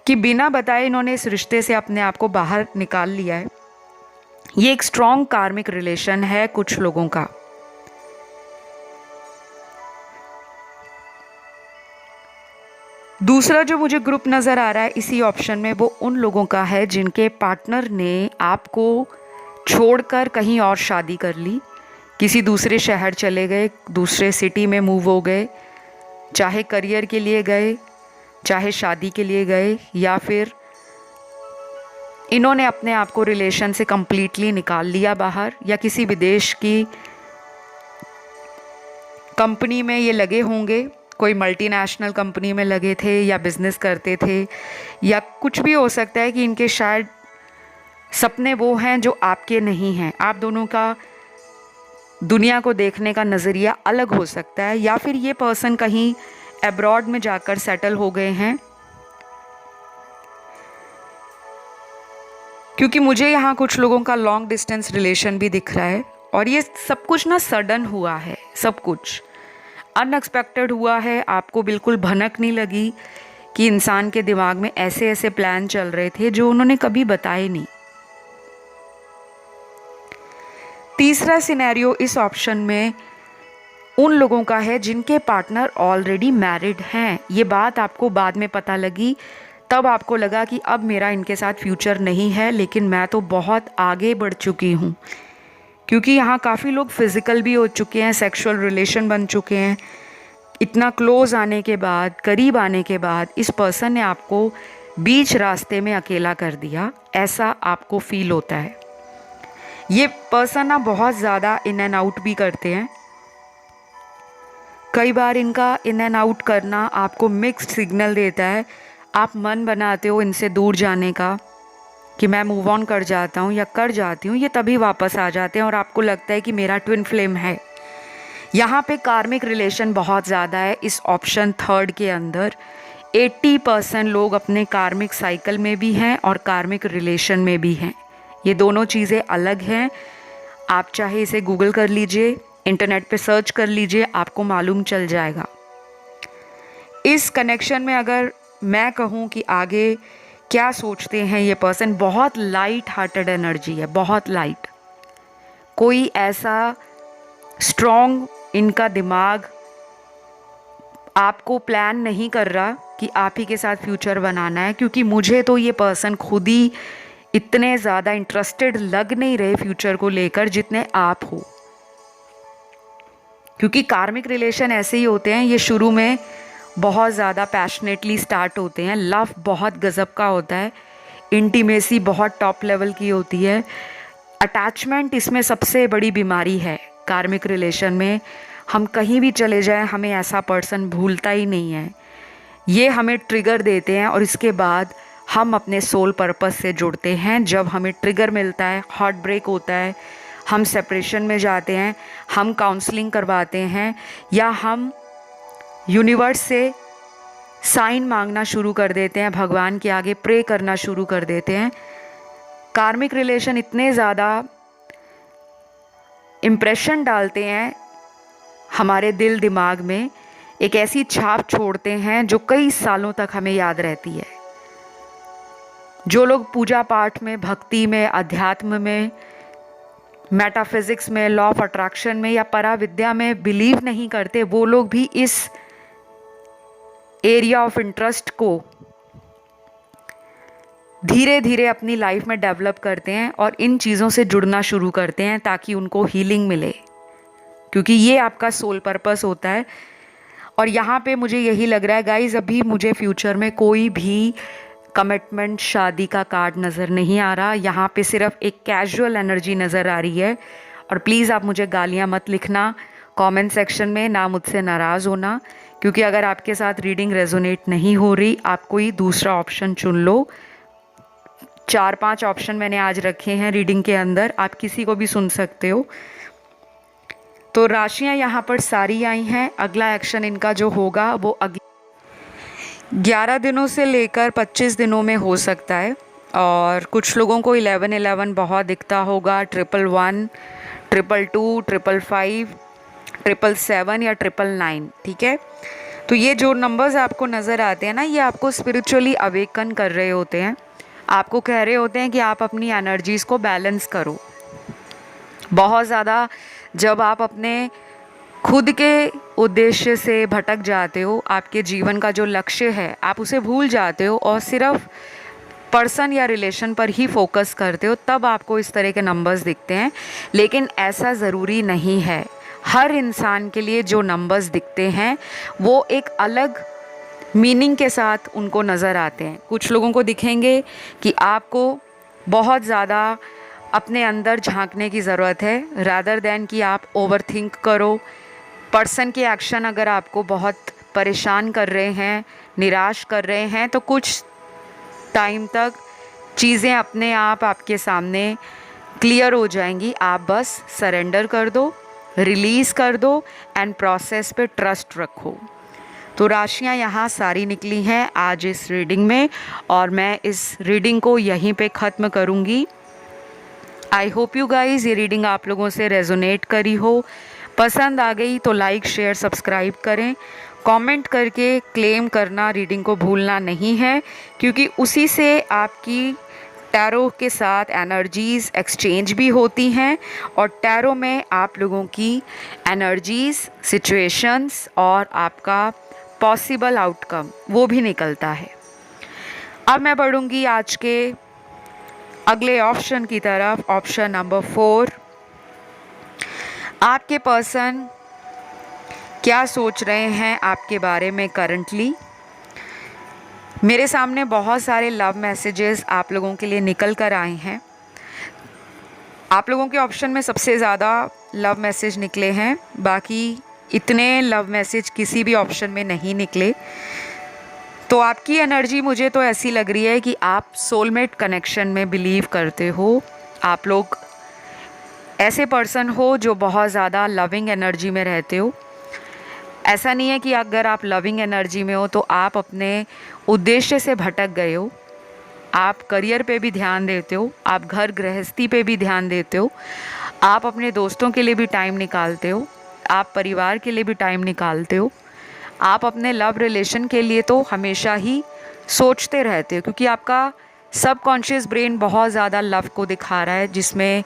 कि बिना बताए इन्होंने इस रिश्ते से अपने आप को बाहर निकाल लिया है। ये एक स्ट्रॉन्ग कार्मिक रिलेशन है कुछ लोगों का। दूसरा जो मुझे ग्रुप नज़र आ रहा है इसी ऑप्शन में, वो उन लोगों का है जिनके पार्टनर ने आपको छोड़कर कहीं और शादी कर ली, किसी दूसरे शहर चले गए, दूसरे सिटी में मूव हो गए, चाहे करियर के लिए गए, चाहे शादी के लिए गए, या फिर इन्होंने अपने आप को रिलेशन से कंप्लीटली निकाल लिया बाहर, या किसी विदेश की कंपनी में ये लगे होंगे, कोई मल्टीनेशनल कंपनी में लगे थे या बिजनेस करते थे, या कुछ भी हो सकता है कि इनके शायद सपने वो हैं जो आपके नहीं हैं। आप दोनों का दुनिया को देखने का नज़रिया अलग हो सकता है, या फिर ये पर्सन कहीं अब्रॉड में जाकर सेटल हो गए हैं, क्योंकि मुझे यहाँ कुछ लोगों का लॉन्ग डिस्टेंस रिलेशन भी दिख रहा है। और ये सब कुछ ना सडन हुआ है, सब कुछ अनएक्सपेक्टेड हुआ है। आपको बिल्कुल भनक नहीं लगी कि इंसान के दिमाग में ऐसे ऐसे प्लान चल रहे थे जो उन्होंने कभी बताए नहीं। तीसरा सिनेरियो इस ऑप्शन में उन लोगों का है जिनके पार्टनर ऑलरेडी मैरिड हैं। ये बात आपको बाद में पता लगी, तब आपको लगा कि अब मेरा इनके साथ फ्यूचर नहीं है, लेकिन मैं तो बहुत आगे बढ़ चुकी हूँ, क्योंकि यहाँ काफ़ी लोग फिज़िकल भी हो चुके हैं, सेक्सुअल रिलेशन बन चुके हैं। इतना क्लोज आने के बाद, करीब आने के बाद इस पर्सन ने आपको बीच रास्ते में अकेला कर दिया, ऐसा आपको फील होता है। ये पर्सन ना बहुत ज़्यादा इन एंड आउट भी करते हैं। कई बार इनका इन एंड आउट करना आपको मिक्स्ड सिग्नल देता है। आप मन बनाते हो इनसे दूर जाने का कि मैं मूव ऑन कर जाता हूँ या कर जाती हूँ, ये तभी वापस आ जाते हैं और आपको लगता है कि मेरा ट्विन फ्लेम है। यहाँ पे कार्मिक रिलेशन बहुत ज़्यादा है इस ऑप्शन थर्ड के अंदर। 80% लोग अपने कार्मिक साइकिल में भी हैं और कार्मिक रिलेशन में भी हैं। ये दोनों चीज़ें अलग हैं। आप चाहे इसे गूगल कर लीजिए, इंटरनेट पे सर्च कर लीजिए, आपको मालूम चल जाएगा। इस कनेक्शन में अगर मैं कहूँ कि आगे क्या सोचते हैं ये पर्सन, बहुत लाइट हार्टेड एनर्जी है, बहुत लाइट। कोई ऐसा स्ट्रॉन्ग इनका दिमाग आपको प्लान नहीं कर रहा कि आप ही के साथ फ्यूचर बनाना है, क्योंकि मुझे तो ये पर्सन खुद ही इतने ज़्यादा इंटरेस्टेड लग नहीं रहे फ्यूचर को लेकर जितने आप हो। क्योंकि कार्मिक रिलेशन ऐसे ही होते हैं, ये शुरू में बहुत ज़्यादा पैशनेटली स्टार्ट होते हैं, लव बहुत गज़ब का होता है, इंटीमेसी बहुत टॉप लेवल की होती है। अटैचमेंट इसमें सबसे बड़ी बीमारी है कार्मिक रिलेशन में। हम कहीं भी चले जाएं, हमें ऐसा पर्सन भूलता ही नहीं है। ये हमें ट्रिगर देते हैं और इसके बाद हम अपने सोल पर्पस से जुड़ते हैं। जब हमें ट्रिगर मिलता है, हार्ट ब्रेक होता है, हम सेपरेशन में जाते हैं, हम काउंसलिंग करवाते हैं, या हम यूनिवर्स से साइन मांगना शुरू कर देते हैं, भगवान के आगे प्रे करना शुरू कर देते हैं। कार्मिक रिलेशन इतने ज़्यादा इम्प्रेशन डालते हैं हमारे दिल दिमाग में, एक ऐसी छाप छोड़ते हैं जो कई सालों तक हमें याद रहती है। जो लोग पूजा पाठ में, भक्ति में, अध्यात्म में, मेटाफिजिक्स में, लॉ ऑफ अट्रैक्शन में या पराविद्या में बिलीव नहीं करते, वो लोग भी इस एरिया ऑफ इंटरेस्ट को धीरे धीरे अपनी लाइफ में डेवलप करते हैं और इन चीज़ों से जुड़ना शुरू करते हैं ताकि उनको हीलिंग मिले, क्योंकि ये आपका सोल पर्पस होता है। और यहाँ पे मुझे यही लग रहा है गाइज, अभी मुझे फ्यूचर में कोई भी कमिटमेंट, शादी का कार्ड नज़र नहीं आ रहा। यहाँ पे सिर्फ एक कैजुअल एनर्जी नज़र आ रही है। और प्लीज़ आप मुझे गालियाँ मत लिखना कमेंट सेक्शन में, ना मुझसे नाराज़ होना, क्योंकि अगर आपके साथ रीडिंग रेजोनेट नहीं हो रही, आप कोई दूसरा ऑप्शन चुन लो। 4-5 ऑप्शन मैंने आज रखे हैं रीडिंग के अंदर, आप किसी को भी सुन सकते हो। तो राशियां यहाँ पर सारी आई हैं। अगला एक्शन इनका जो होगा वो 11 दिनों से लेकर 25 दिनों में हो सकता है। और कुछ लोगों को 1111 बहुत दिखता होगा, 111, 222, 555, 777 या 999, ठीक है। तो ये जो नंबर्स आपको नज़र आते हैं ना, ये आपको स्पिरिचुअली अवेकन कर रहे होते हैं, आपको कह रहे होते हैं कि आप अपनी एनर्जीज़ को बैलेंस करो। बहुत ज़्यादा जब आप अपने खुद के उद्देश्य से भटक जाते हो, आपके जीवन का जो लक्ष्य है आप उसे भूल जाते हो और सिर्फ पर्सन या रिलेशन पर ही फोकस करते हो, तब आपको इस तरह के नंबर्स दिखते हैं। लेकिन ऐसा ज़रूरी नहीं है। हर इंसान के लिए जो नंबर्स दिखते हैं वो एक अलग मीनिंग के साथ उनको नज़र आते हैं। कुछ लोगों को दिखेंगे कि आपको बहुत ज़्यादा अपने अंदर झांकने की ज़रूरत है, रादर दैन कि आप ओवर थिंक करो। पर्सन के एक्शन अगर आपको बहुत परेशान कर रहे हैं, निराश कर रहे हैं, तो कुछ टाइम तक चीज़ें अपने आप आपके सामने क्लियर हो जाएंगी। आप बस सरेंडर कर दो, रिलीज़ कर दो एंड प्रोसेस पे ट्रस्ट रखो। तो राशियाँ यहाँ सारी निकली हैं आज इस रीडिंग में, और मैं इस रीडिंग को यहीं पे ख़त्म करूँगी। आई होप यू गाइज़ ये रीडिंग आप लोगों से रेजोनेट करी हो। पसंद आ गई तो लाइक शेयर सब्सक्राइब करें। कमेंट करके क्लेम करना रीडिंग को भूलना नहीं है, क्योंकि उसी से आपकी टैरो के साथ एनर्जीज़ एक्सचेंज भी होती हैं और टैरो में आप लोगों की एनर्जीज़, सिचुएशंस और आपका पॉसिबल आउटकम वो भी निकलता है। अब मैं बढ़ूँगी आज के अगले ऑप्शन की तरफ। ऑप्शन नंबर 4, आपके पर्सन क्या सोच रहे हैं आपके बारे में करंटली। मेरे सामने बहुत सारे लव मैसेजेस आप लोगों के लिए निकल कर आए हैं। आप लोगों के ऑप्शन में सबसे ज़्यादा लव मैसेज निकले हैं, बाकी इतने लव मैसेज किसी भी ऑप्शन में नहीं निकले। तो आपकी एनर्जी मुझे तो ऐसी लग रही है कि आप सोलमेट कनेक्शन में बिलीव करते हो। आप लोग ऐसे पर्सन हो जो बहुत ज़्यादा लविंग एनर्जी में रहते हो। ऐसा नहीं है कि अगर आप लविंग एनर्जी में हो तो आप अपने उद्देश्य से भटक गए हो। आप करियर पे भी ध्यान देते हो, आप घर गृहस्थी पे भी ध्यान देते हो, आप अपने दोस्तों के लिए भी टाइम निकालते हो, आप परिवार के लिए भी टाइम निकालते हो, आप अपने लव रिलेशन के लिए तो हमेशा ही सोचते रहते हो, क्योंकि आपका सबकॉन्शियस ब्रेन बहुत ज़्यादा लव को दिखा रहा है, जिसमें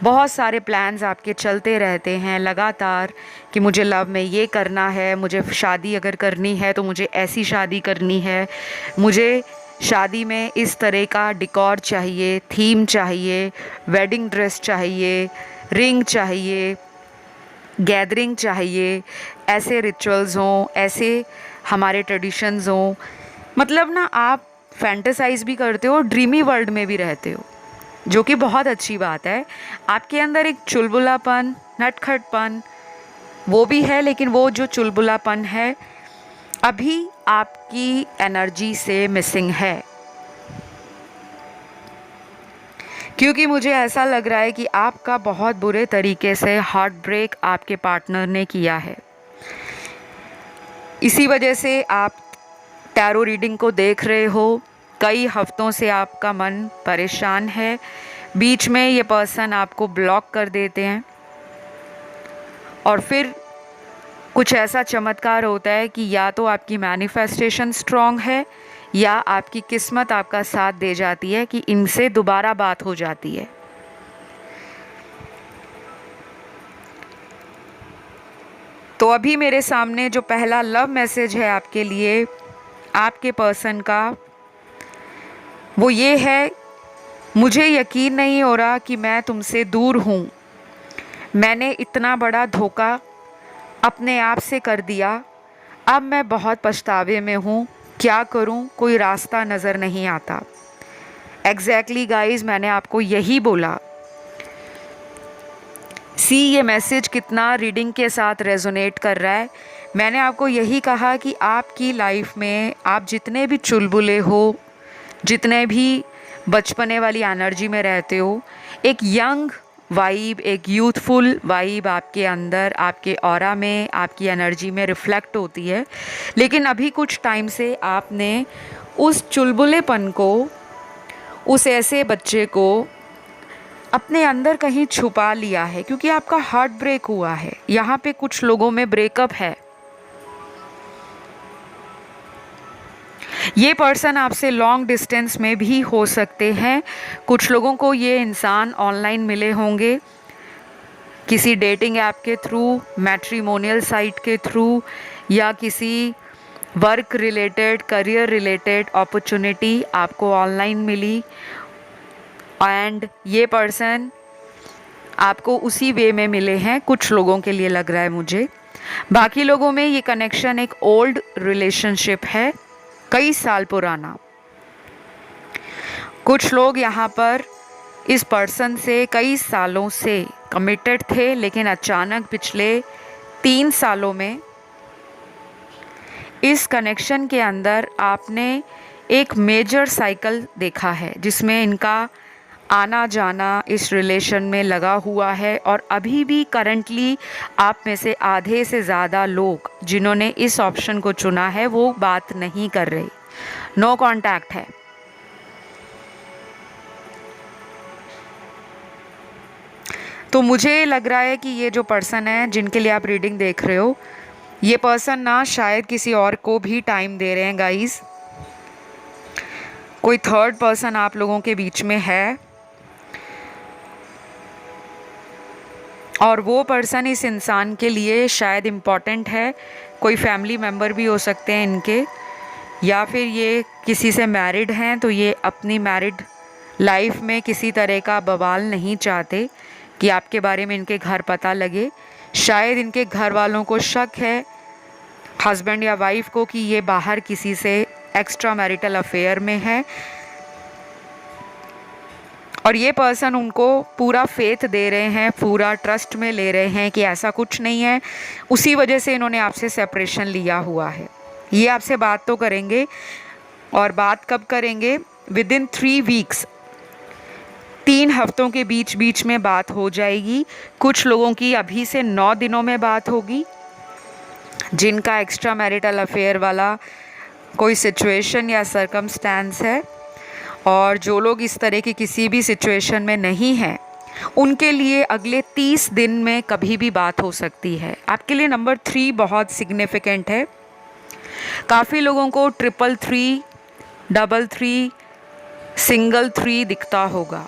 बहुत सारे प्लान्स आपके चलते रहते हैं लगातार कि मुझे लव में ये करना है, मुझे शादी अगर करनी है तो मुझे ऐसी शादी करनी है, मुझे शादी में इस तरह का डिकॉर चाहिए, थीम चाहिए, वेडिंग ड्रेस चाहिए, रिंग चाहिए, गैदरिंग चाहिए, ऐसे रिचुअल्स हों, ऐसे हमारे ट्रेडिशंस हों। मतलब ना आप फैंटेसाइज भी करते हो, ड्रीमी वर्ल्ड में भी रहते हो, जो कि बहुत अच्छी बात है। आपके अंदर एक चुलबुलापन, नटखटपन वो भी है, लेकिन वो जो चुलबुलापन है अभी आपकी एनर्जी से मिसिंग है, क्योंकि मुझे ऐसा लग रहा है कि आपका बहुत बुरे तरीके से हार्ट ब्रेक आपके पार्टनर ने किया है। इसी वजह से आप टैरो रीडिंग को देख रहे हो। कई हफ्तों से आपका मन परेशान है, बीच में ये पर्सन आपको ब्लॉक कर देते हैं और फिर कुछ ऐसा चमत्कार होता है कि या तो आपकी मैनिफेस्टेशन स्ट्रॉन्ग है या आपकी किस्मत आपका साथ दे जाती है कि इनसे दोबारा बात हो जाती है। तो अभी मेरे सामने जो पहला लव मैसेज है आपके लिए, आपके पर्सन का, वो ये है, मुझे यकीन नहीं हो रहा कि मैं तुमसे दूर हूँ। मैंने इतना बड़ा धोखा अपने आप से कर दिया। अब मैं बहुत पछतावे में हूँ। क्या करूँ, कोई रास्ता नज़र नहीं आता। एग्जैक्टली गाइज, मैंने आपको यही बोला। ये मैसेज कितना रीडिंग के साथ रेजोनेट कर रहा है। मैंने आपको यही कहा कि आपकी लाइफ में आप जितने भी चुलबुले हो, जितने भी बचपने वाली एनर्जी में रहते हो, एक यंग वाइब, एक यूथफुल वाइब आपके अंदर, आपके ऑरा में, आपकी एनर्जी में रिफ्लेक्ट होती है। लेकिन अभी कुछ टाइम से आपने उस चुलबुलेपन को, उस ऐसे बच्चे को अपने अंदर कहीं छुपा लिया है, क्योंकि आपका हार्ट ब्रेक हुआ है। यहाँ पे कुछ लोगों में ब्रेकअप है। ये पर्सन आपसे लॉन्ग डिस्टेंस में भी हो सकते हैं। कुछ लोगों को ये इंसान ऑनलाइन मिले होंगे, किसी डेटिंग ऐप के थ्रू, मैट्रिमोनियल साइट के थ्रू, या किसी work related, career related opportunity आपको ऑनलाइन मिली एंड ये पर्सन आपको उसी वे में मिले हैं। कुछ लोगों के लिए लग रहा है मुझे, बाकी लोगों में ये कनेक्शन एक ओल्ड रिलेशनशिप है, कई साल पुराना। कुछ लोग यहाँ पर इस पर्सन से कई सालों से कमिटेड थे, लेकिन अचानक पिछले 3 सालों में इस कनेक्शन के अंदर आपने एक मेजर साइकिल देखा है जिसमें इनका आना जाना इस रिलेशन में लगा हुआ है। और अभी भी करंटली आप में से आधे से ज़्यादा लोग जिन्होंने इस ऑप्शन को चुना है वो बात नहीं कर रहे, नो कांटेक्ट है। तो मुझे लग रहा है कि ये जो पर्सन है जिनके लिए आप रीडिंग देख रहे हो, ये पर्सन ना शायद किसी और को भी टाइम दे रहे हैं गाइस। कोई थर्ड पर्सन आप लोगों के बीच में है और वो पर्सन इस इंसान के लिए शायद इम्पॉर्टेंट है। कोई फैमिली मेम्बर भी हो सकते हैं इनके, या फिर ये किसी से मैरिड हैं तो ये अपनी मैरिड लाइफ में किसी तरह का बवाल नहीं चाहते कि आपके बारे में इनके घर पता लगे। शायद इनके घर वालों को शक है, हस्बैंड या वाइफ को, कि ये बाहर किसी से एक्स्ट्रा मैरिटल अफेयर में है और ये पर्सन उनको पूरा फेथ दे रहे हैं, पूरा ट्रस्ट में ले रहे हैं कि ऐसा कुछ नहीं है। उसी वजह से इन्होंने आपसे सेपरेशन लिया हुआ है। ये आपसे बात तो करेंगे, और बात कब करेंगे? विदिन 3 वीक्स, 3 हफ्तों के बीच बीच में बात हो जाएगी। कुछ लोगों की अभी से 9 दिनों में बात होगी जिनका एक्स्ट्रा मैरिटल अफेयर वाला कोई सिचुएशन या सर्कमस्टेंस है, और जो लोग इस तरह की किसी भी सिचुएशन में नहीं हैं उनके लिए अगले 30 दिन में कभी भी बात हो सकती है। आपके लिए नंबर 3 बहुत सिग्निफिकेंट है। काफ़ी लोगों को 333, 33, सिंगल 3 दिखता होगा।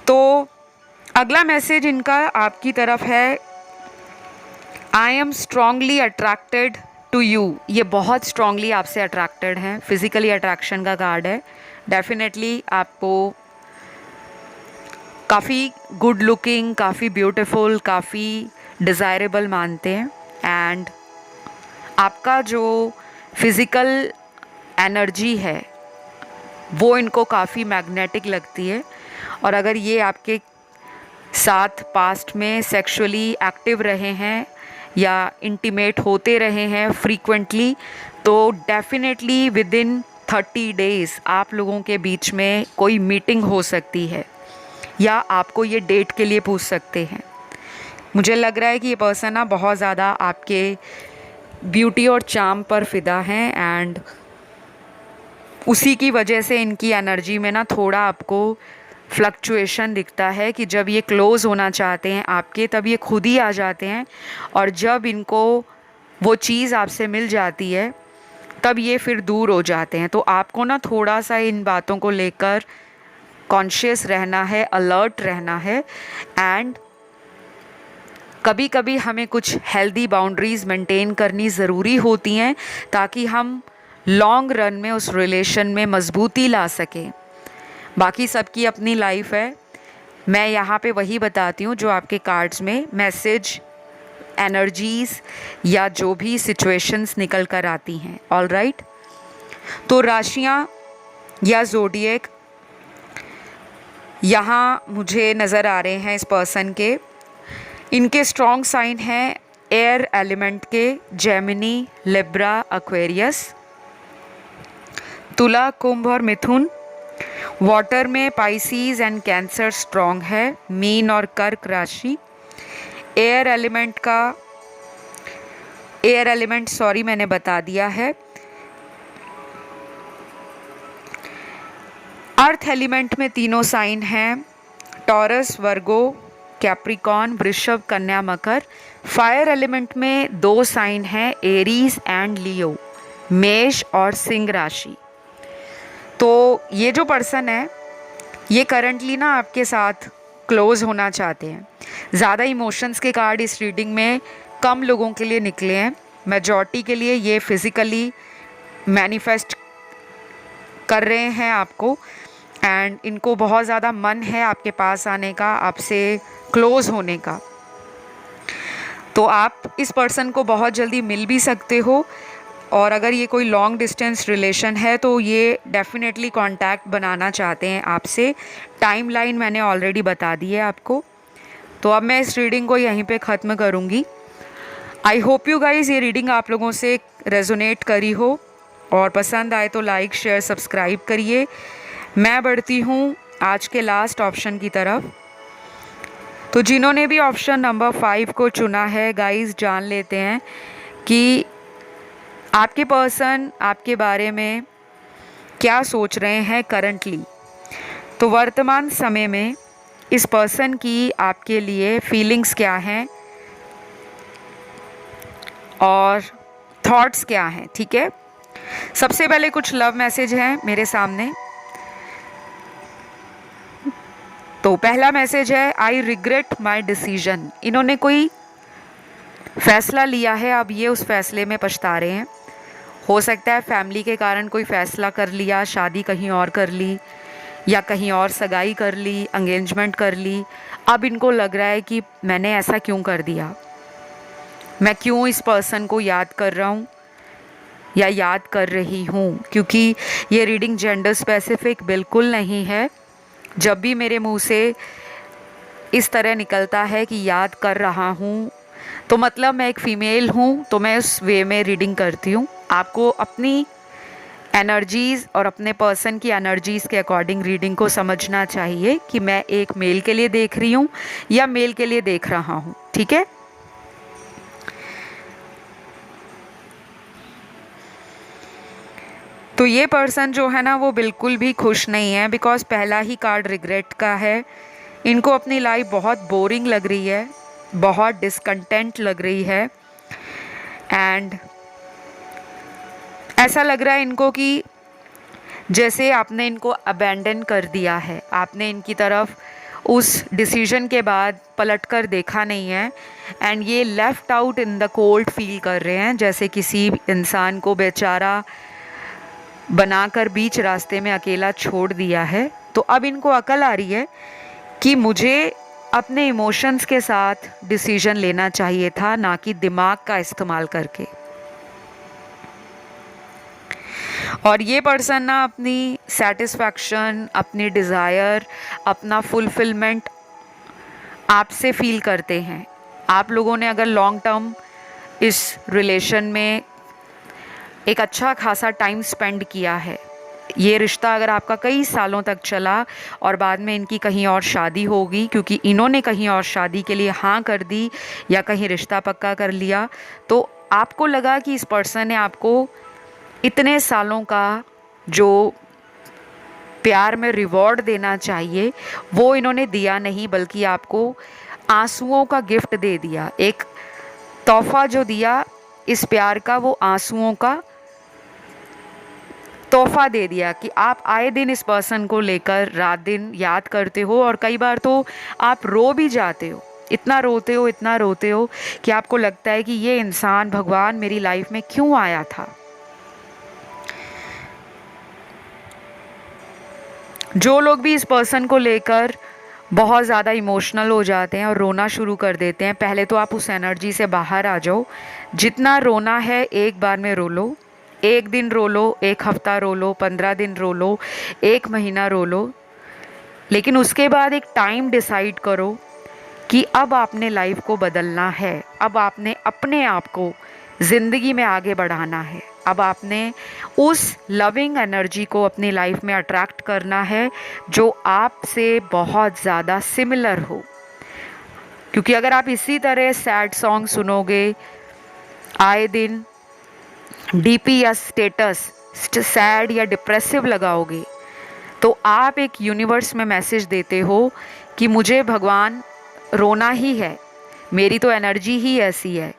तो अगला मैसेज इनका आपकी तरफ है, I am strongly attracted to you. ये बहुत स्ट्रांगली आपसे अट्रैक्टेड हैं, फिजिकली अट्रैक्शन का कार्ड है। डेफिनेटली आपको काफ़ी गुड लुकिंग, काफ़ी ब्यूटीफुल, काफ़ी डिज़ायरेबल मानते हैं, एंड आपका जो फिज़िकल एनर्जी है वो इनको काफ़ी मैग्नेटिक लगती है। और अगर ये आपके साथ पास्ट में सेक्सुअली एक्टिव रहे हैं या इंटीमेट होते रहे हैं फ्रीक्वेंटली, तो डेफिनेटली विदिन 30 डेज़ आप लोगों के बीच में कोई मीटिंग हो सकती है, या आपको ये डेट के लिए पूछ सकते हैं। मुझे लग रहा है कि ये पर्सन ना बहुत ज़्यादा आपके ब्यूटी और चार्म पर फिदा हैं, एंड उसी की वजह से इनकी एनर्जी में ना थोड़ा आपको फ्लक्चुएशन दिखता है कि जब ये क्लोज़ होना चाहते हैं आपके, तब ये खुद ही आ जाते हैं, और जब इनको वो चीज़ आपसे मिल जाती है तब ये फिर दूर हो जाते हैं। तो आपको ना थोड़ा सा इन बातों को लेकर कॉन्शियस रहना है, अलर्ट रहना है, एंड कभी कभी हमें कुछ हेल्दी बाउंड्रीज़ मेंटेन करनी ज़रूरी होती हैं ताकि हम लॉन्ग रन में उस रिलेशन में मजबूती ला सकें। बाकी सबकी अपनी लाइफ है, मैं यहाँ पे वही बताती हूँ जो आपके कार्ड्स में मैसेज, एनर्जीज़ या जो भी सिचुएशंस निकल कर आती हैं। ऑल राइट, तो राशियाँ या ज़ोडिएक यहाँ मुझे नज़र आ रहे हैं इस पर्सन के। इनके स्ट्रॉन्ग साइन हैं एयर एलिमेंट के, जेमिनी, लिब्रा, एक्वेरियस। तुला, कुंभ और मिथुन। वाटर में पाइसीज एंड कैंसर स्ट्रॉन्ग है, मीन और कर्क राशि। एयर एलिमेंट मैंने बता दिया है। अर्थ एलिमेंट में तीनों साइन हैं, टॉरस, वर्गो, कैप्रिकॉन, वृषभ, कन्या, मकर। फायर एलिमेंट में 2 साइन हैं, एरीज एंड लियो, मेष और सिंह राशि। तो ये जो पर्सन है ये करंटली ना आपके साथ क्लोज होना चाहते हैं। ज़्यादा इमोशंस के कार्ड इस रीडिंग में कम लोगों के लिए निकले हैं। मेजॉरिटी के लिए ये फिज़िकली मैनिफेस्ट कर रहे हैं आपको, एंड इनको बहुत ज़्यादा मन है आपके पास आने का, आपसे क्लोज होने का। तो आप इस पर्सन को बहुत जल्दी मिल भी सकते हो, और अगर ये कोई लॉन्ग डिस्टेंस रिलेशन है तो ये डेफिनेटली कांटेक्ट बनाना चाहते हैं आपसे। टाइमलाइन मैंने ऑलरेडी बता दी है आपको। तो अब मैं इस रीडिंग को यहीं पे ख़त्म करूँगी। आई होप यू गाइज़ ये रीडिंग आप लोगों से रेजोनेट करी हो, और पसंद आए तो लाइक शेयर सब्सक्राइब करिए। मैं बढ़ती हूँ आज के लास्ट ऑप्शन की तरफ। तो जिन्होंने भी ऑप्शन नंबर 5 को चुना है गाइज़, जान लेते हैं कि आपके पर्सन आपके बारे में क्या सोच रहे हैं करंटली। तो वर्तमान समय में इस पर्सन की आपके लिए फीलिंग्स क्या हैं और थॉट्स क्या हैं, ठीक है। सबसे पहले कुछ लव मैसेज हैं मेरे सामने। तो पहला मैसेज है, आई रिग्रेट माई डिसीजन। इन्होंने कोई फैसला लिया है, अब ये उस फैसले में पछता रहे हैं। हो सकता है फैमिली के कारण कोई फैसला कर लिया, शादी कहीं और कर ली, या कहीं और सगाई कर ली, एंगेजमेंट कर ली। अब इनको लग रहा है कि मैंने ऐसा क्यों कर दिया, मैं क्यों इस पर्सन को याद कर रहा हूँ या याद कर रही हूँ। क्योंकि ये रीडिंग जेंडर स्पेसिफिक बिल्कुल नहीं है। जब भी मेरे मुंह से इस तरह निकलता है कि याद कर रहा हूँ, तो मतलब मैं एक फ़ीमेल हूँ, तो मैं उस वे में रीडिंग करती हूँ। आपको अपनी एनर्जीज़ और अपने पर्सन की एनर्जीज़ के अकॉर्डिंग रीडिंग को समझना चाहिए कि मैं एक मेल के लिए देख रही हूँ या मेल के लिए देख रहा हूँ, ठीक है। तो ये पर्सन जो है ना वो बिल्कुल भी खुश नहीं है, बिकॉज़ पहला ही कार्ड रिग्रेट का है। इनको अपनी लाइफ बहुत बोरिंग लग रही है, बहुत डिसकंटेंट लग रही है, एंड ऐसा लग रहा है इनको कि जैसे आपने इनको अबैंडन कर दिया है। आपने इनकी तरफ उस डिसीजन के बाद पलट कर देखा नहीं है, एंड ये left out in the cold feel कर रहे हैं, जैसे किसी इंसान को बेचारा बनाकर बीच रास्ते में अकेला छोड़ दिया है। तो अब इनको अकल आ रही है कि मुझे अपने इमोशंस के साथ डिसीजन लेना चाहिए था, ना कि दिमाग का इस्तेमाल करके। और ये पर्सन ना अपनी सेटिस्फैक्शन, अपनी डिज़ायर, अपना फुलफिलमेंट आपसे फील करते हैं। आप लोगों ने अगर लॉन्ग टर्म इस रिलेशन में एक अच्छा खासा टाइम स्पेंड किया है, ये रिश्ता अगर आपका कई सालों तक चला और बाद में इनकी कहीं और शादी होगी, क्योंकि इन्होंने कहीं और शादी के लिए हाँ कर दी या कहीं रिश्ता पक्का कर लिया, तो आपको लगा कि इस पर्सन ने आपको इतने सालों का जो प्यार में रिवॉर्ड देना चाहिए वो इन्होंने दिया नहीं, बल्कि आपको आंसुओं का गिफ्ट दे दिया। एक तोहफा जो दिया इस प्यार का, वो आंसुओं का तोहफा दे दिया कि आप आए दिन इस पर्सन को लेकर रात दिन याद करते हो, और कई बार तो आप रो भी जाते हो। इतना रोते हो, इतना रोते हो कि आपको लगता है कि ये इंसान भगवान मेरी लाइफ में क्यों आया था। जो लोग भी इस पर्सन को लेकर बहुत ज़्यादा इमोशनल हो जाते हैं और रोना शुरू कर देते हैं, पहले तो आप उस एनर्जी से बाहर आ जाओ। जितना रोना है एक बार में रो लो। एक दिन रो लो, एक हफ्ता रो लो, 15 दिन रो लो, 1 महीना रो लो, लेकिन उसके बाद एक टाइम डिसाइड करो कि अब आपने लाइफ को बदलना है। अब आपने अपने आप को ज़िंदगी में आगे बढ़ाना है। अब आपने उस लविंग एनर्जी को अपनी लाइफ में अट्रैक्ट करना है जो आपसे बहुत ज़्यादा सिमिलर हो। क्योंकि अगर आप इसी तरह सैड सॉन्ग सुनोगे, आए दिन डीपी या स्टेटस सैड या डिप्रेसिव लगाओगे, तो आप एक यूनिवर्स में मैसेज देते हो कि मुझे भगवान रोना ही है, मेरी तो एनर्जी ही ऐसी है।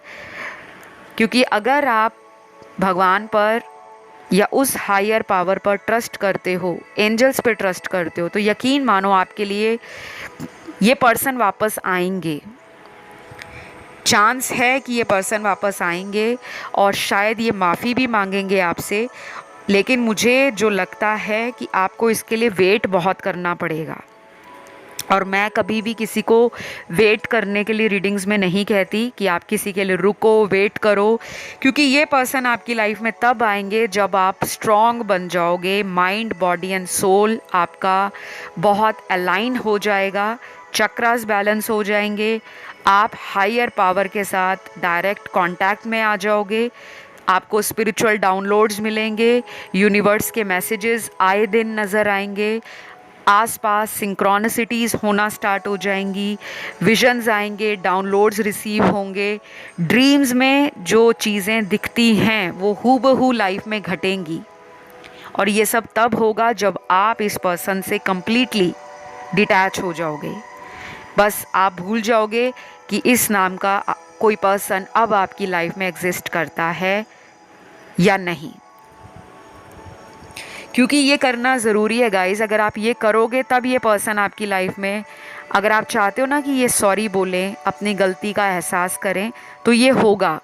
क्योंकि अगर आप भगवान पर या उस हायर पावर पर ट्रस्ट करते हो, एंजल्स पे ट्रस्ट करते हो, तो यकीन मानो आपके लिए ये पर्सन वापस आएंगे, चांस है कि ये पर्सन वापस आएंगे और शायद ये माफ़ी भी मांगेंगे आपसे। लेकिन मुझे जो लगता है कि आपको इसके लिए वेट बहुत करना पड़ेगा, और मैं कभी भी किसी को वेट करने के लिए रीडिंग्स में नहीं कहती कि आप किसी के लिए रुको, वेट करो, क्योंकि ये पर्सन आपकी लाइफ में तब आएंगे जब आप स्ट्रॉन्ग बन जाओगे, माइंड, बॉडी एंड सोल आपका बहुत अलाइन हो जाएगा, चक्रास बैलेंस हो जाएंगे, आप हायर पावर के साथ डायरेक्ट कांटेक्ट में आ जाओगे, आपको स्पिरिचुअल डाउनलोड्स मिलेंगे, यूनिवर्स के मैसेजेस आए दिन नज़र आएंगे, आसपास सिंक्रोनिसिटीज़ होना स्टार्ट हो जाएंगी, विजन्स आएंगे, डाउनलोड्स रिसीव होंगे, ड्रीम्स में जो चीज़ें दिखती हैं वो हूबहू लाइफ में घटेंगी। और ये सब तब होगा जब आप इस पर्सन से कंप्लीटली डिटैच हो जाओगे। बस आप भूल जाओगे कि इस नाम का कोई पर्सन अब आपकी लाइफ में एग्जिस्ट करता है या नहीं, क्योंकि ये करना ज़रूरी है गाइस। अगर आप ये करोगे तब ये पर्सन आपकी लाइफ में, अगर आप चाहते हो ना कि ये सॉरी बोलें, अपनी गलती का एहसास करें, तो ये होगा,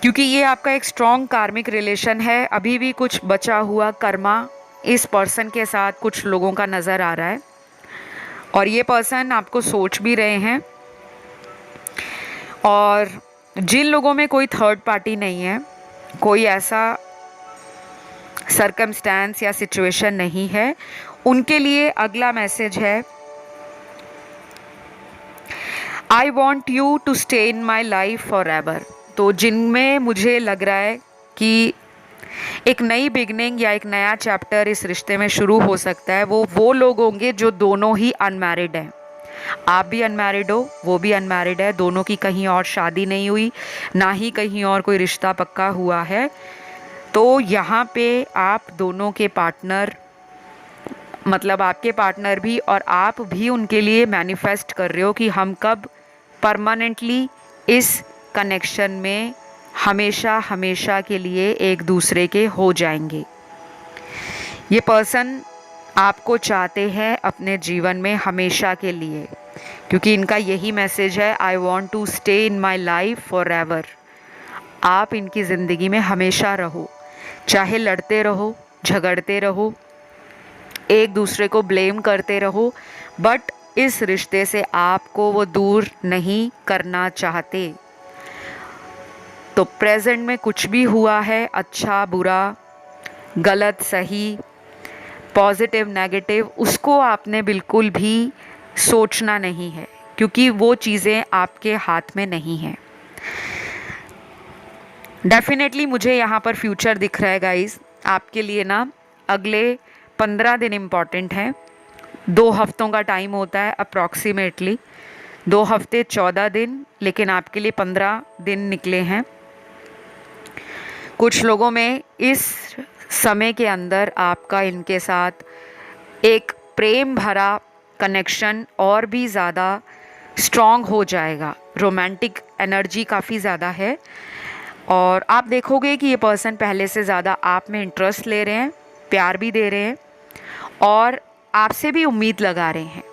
क्योंकि ये आपका एक स्ट्रॉन्ग कार्मिक रिलेशन है। अभी भी कुछ बचा हुआ कर्मा इस पर्सन के साथ कुछ लोगों का नज़र आ रहा है, और ये पर्सन आपको सोच भी रहे हैं। और जिन लोगों में कोई थर्ड पार्टी नहीं है, कोई ऐसा सरकमस्टेंस या सिचुएशन नहीं है, उनके लिए अगला मैसेज है, I want you to stay in my life forever. तो जिनमें मुझे लग रहा है कि एक नई बिगनिंग या एक नया चैप्टर इस रिश्ते में शुरू हो सकता है, वो लोग होंगे जो दोनों ही अनमैरिड हैं। आप भी अनमैरिड हो, वो भी अनमैरिड है, दोनों की कहीं और शादी नहीं हुई, ना ही कहीं और कोई रिश्ता पक्का हुआ है। तो यहाँ पे आप दोनों के पार्टनर, मतलब आपके पार्टनर भी और आप भी उनके लिए मैनिफेस्ट कर रहे हो कि हम कब परमानेंटली इस कनेक्शन में हमेशा हमेशा के लिए एक दूसरे के हो जाएंगे। ये पर्सन आपको चाहते हैं अपने जीवन में हमेशा के लिए, क्योंकि इनका यही मैसेज है, I want to stay in my life forever. आप इनकी ज़िंदगी में हमेशा रहो, चाहे लड़ते रहो, झगड़ते रहो, एक दूसरे को ब्लेम करते रहो, बट इस रिश्ते से आपको वो दूर नहीं करना चाहते। तो प्रेजेंट में कुछ भी हुआ है, अच्छा बुरा, गलत सही, पॉजिटिव नेगेटिव, उसको आपने बिल्कुल भी सोचना नहीं है, क्योंकि वो चीज़ें आपके हाथ में नहीं हैं। डेफिनेटली मुझे यहाँ पर फ्यूचर दिख रहा है गाइस आपके लिए ना। अगले 15 दिन इम्पॉर्टेंट हैं, 2 हफ्तों का टाइम होता है अप्रॉक्सीमेटली, 2 हफ्ते 14 दिन, लेकिन आपके लिए 15 दिन निकले हैं। कुछ लोगों में इस समय के अंदर आपका इनके साथ एक प्रेम भरा कनेक्शन और भी ज़्यादा स्ट्रॉन्ग हो जाएगा, रोमांटिक एनर्जी काफ़ी ज़्यादा है, और आप देखोगे कि ये पर्सन पहले से ज़्यादा आप में इंटरेस्ट ले रहे हैं, प्यार भी दे रहे हैं और आपसे भी उम्मीद लगा रहे हैं।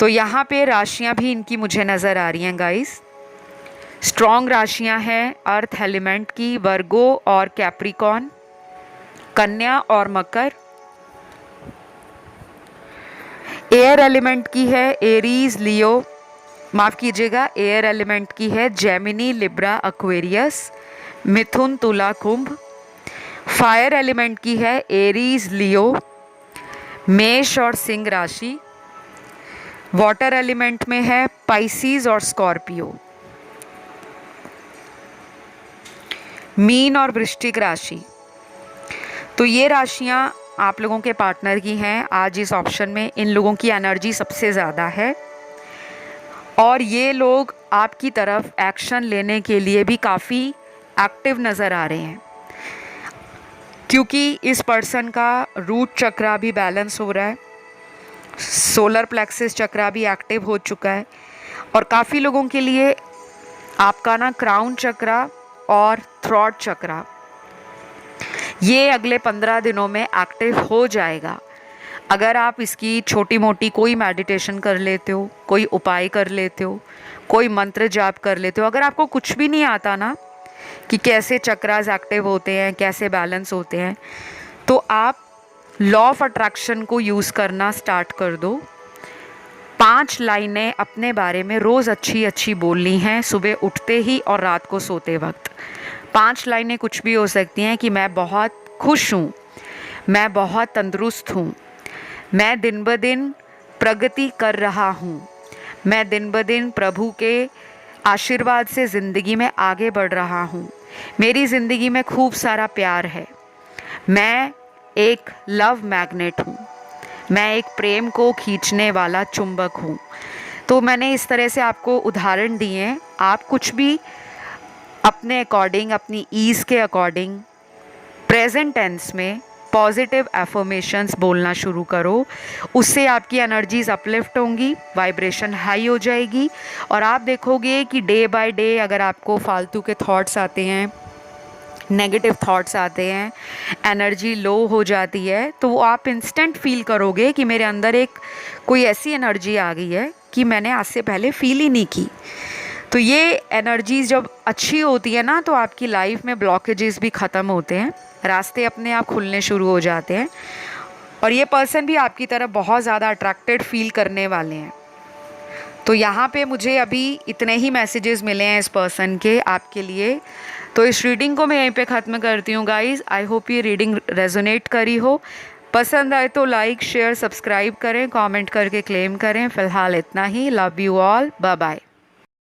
तो यहाँ पे राशियाँ भी इनकी मुझे नज़र आ रही हैं गाइस। स्ट्रॉन्ग राशियाँ हैं अर्थ एलिमेंट की, वर्गो और कैप्रिकॉन, कन्या और मकर। एयर एलिमेंट की है एरीज, लियो, माफ़ कीजिएगा, एयर एलिमेंट की है जेमिनी, लिब्रा, एक्वेरियस, मिथुन, तुला, कुंभ। फायर एलिमेंट की है एरीज, लियो, मेष और सिंह राशि। वाटर एलिमेंट में है पाइसीज और स्कॉर्पियो। मीन और वृश्चिक राशि। तो ये राशियां आप लोगों के पार्टनर की हैं। आज इस ऑप्शन में इन लोगों की एनर्जी सबसे ज़्यादा है और ये लोग आपकी तरफ एक्शन लेने के लिए भी काफ़ी एक्टिव नज़र आ रहे हैं, क्योंकि इस पर्सन का रूट चक्रा भी बैलेंस हो रहा है, सोलर प्लेक्सिस चक्रा भी एक्टिव हो चुका है, और काफ़ी लोगों के लिए आपका ना क्राउन चक्रा और थ्रॉट चक्रा, ये अगले 15 दिनों में एक्टिव हो जाएगा। अगर आप इसकी छोटी मोटी कोई मेडिटेशन कर लेते हो, कोई उपाय कर लेते हो, कोई मंत्र जाप कर लेते हो, अगर आपको कुछ भी नहीं आता ना कि कैसे चक्रास एक्टिव होते हैं, कैसे बैलेंस होते हैं, तो आप लॉ ऑफ अट्रैक्शन को यूज़ करना स्टार्ट कर दो। 5 लाइनें अपने बारे में रोज़ अच्छी अच्छी बोलनी हैं, सुबह उठते ही और रात को सोते वक्त। 5 लाइनें कुछ भी हो सकती हैं कि मैं बहुत खुश हूँ, मैं बहुत तंदुरुस्त हूँ, मैं दिन ब दिन प्रगति कर रहा हूँ, मैं दिन ब दिन प्रभु के आशीर्वाद से ज़िंदगी में आगे बढ़ रहा हूँ, मेरी ज़िंदगी में खूब सारा प्यार है, मैं एक लव मैग्नेट हूँ, मैं एक प्रेम को खींचने वाला चुंबक हूँ। तो मैंने इस तरह से आपको उदाहरण दिए हैं। आप कुछ भी अपने अकॉर्डिंग, अपनी ईज़ के अकॉर्डिंग प्रेजेंट टेंस में पॉजिटिव एफर्मेशंस बोलना शुरू करो। उससे आपकी एनर्जीज अपलिफ्ट होंगी, वाइब्रेशन हाई हो जाएगी और आप देखोगे कि डे बाय डे अगर आपको फालतू के थॉट्स आते हैं, नेगेटिव थॉट्स आते हैं, एनर्जी लो हो जाती है, तो वो आप इंस्टेंट फील करोगे कि मेरे अंदर एक कोई ऐसी एनर्जी आ गई है कि मैंने आज से पहले फील ही नहीं की। तो ये एनर्जीज जब अच्छी होती है ना, तो आपकी लाइफ में ब्लॉकेजेस भी ख़त्म होते हैं, रास्ते अपने आप खुलने शुरू हो जाते हैं और ये पर्सन भी आपकी तरफ बहुत ज़्यादा अट्रैक्टेड फील करने वाले हैं। तो यहाँ पे मुझे अभी इतने ही मैसेजेस मिले हैं इस पर्सन के आपके लिए। तो इस रीडिंग को मैं यहीं पे ख़त्म करती हूँ गाइज़। आई होप ये रीडिंग रेजोनेट करी हो। पसंद आए तो लाइक, शेयर, सब्सक्राइब करें, कमेंट करके क्लेम करें। फ़िलहाल इतना ही। Love you all, bye bye.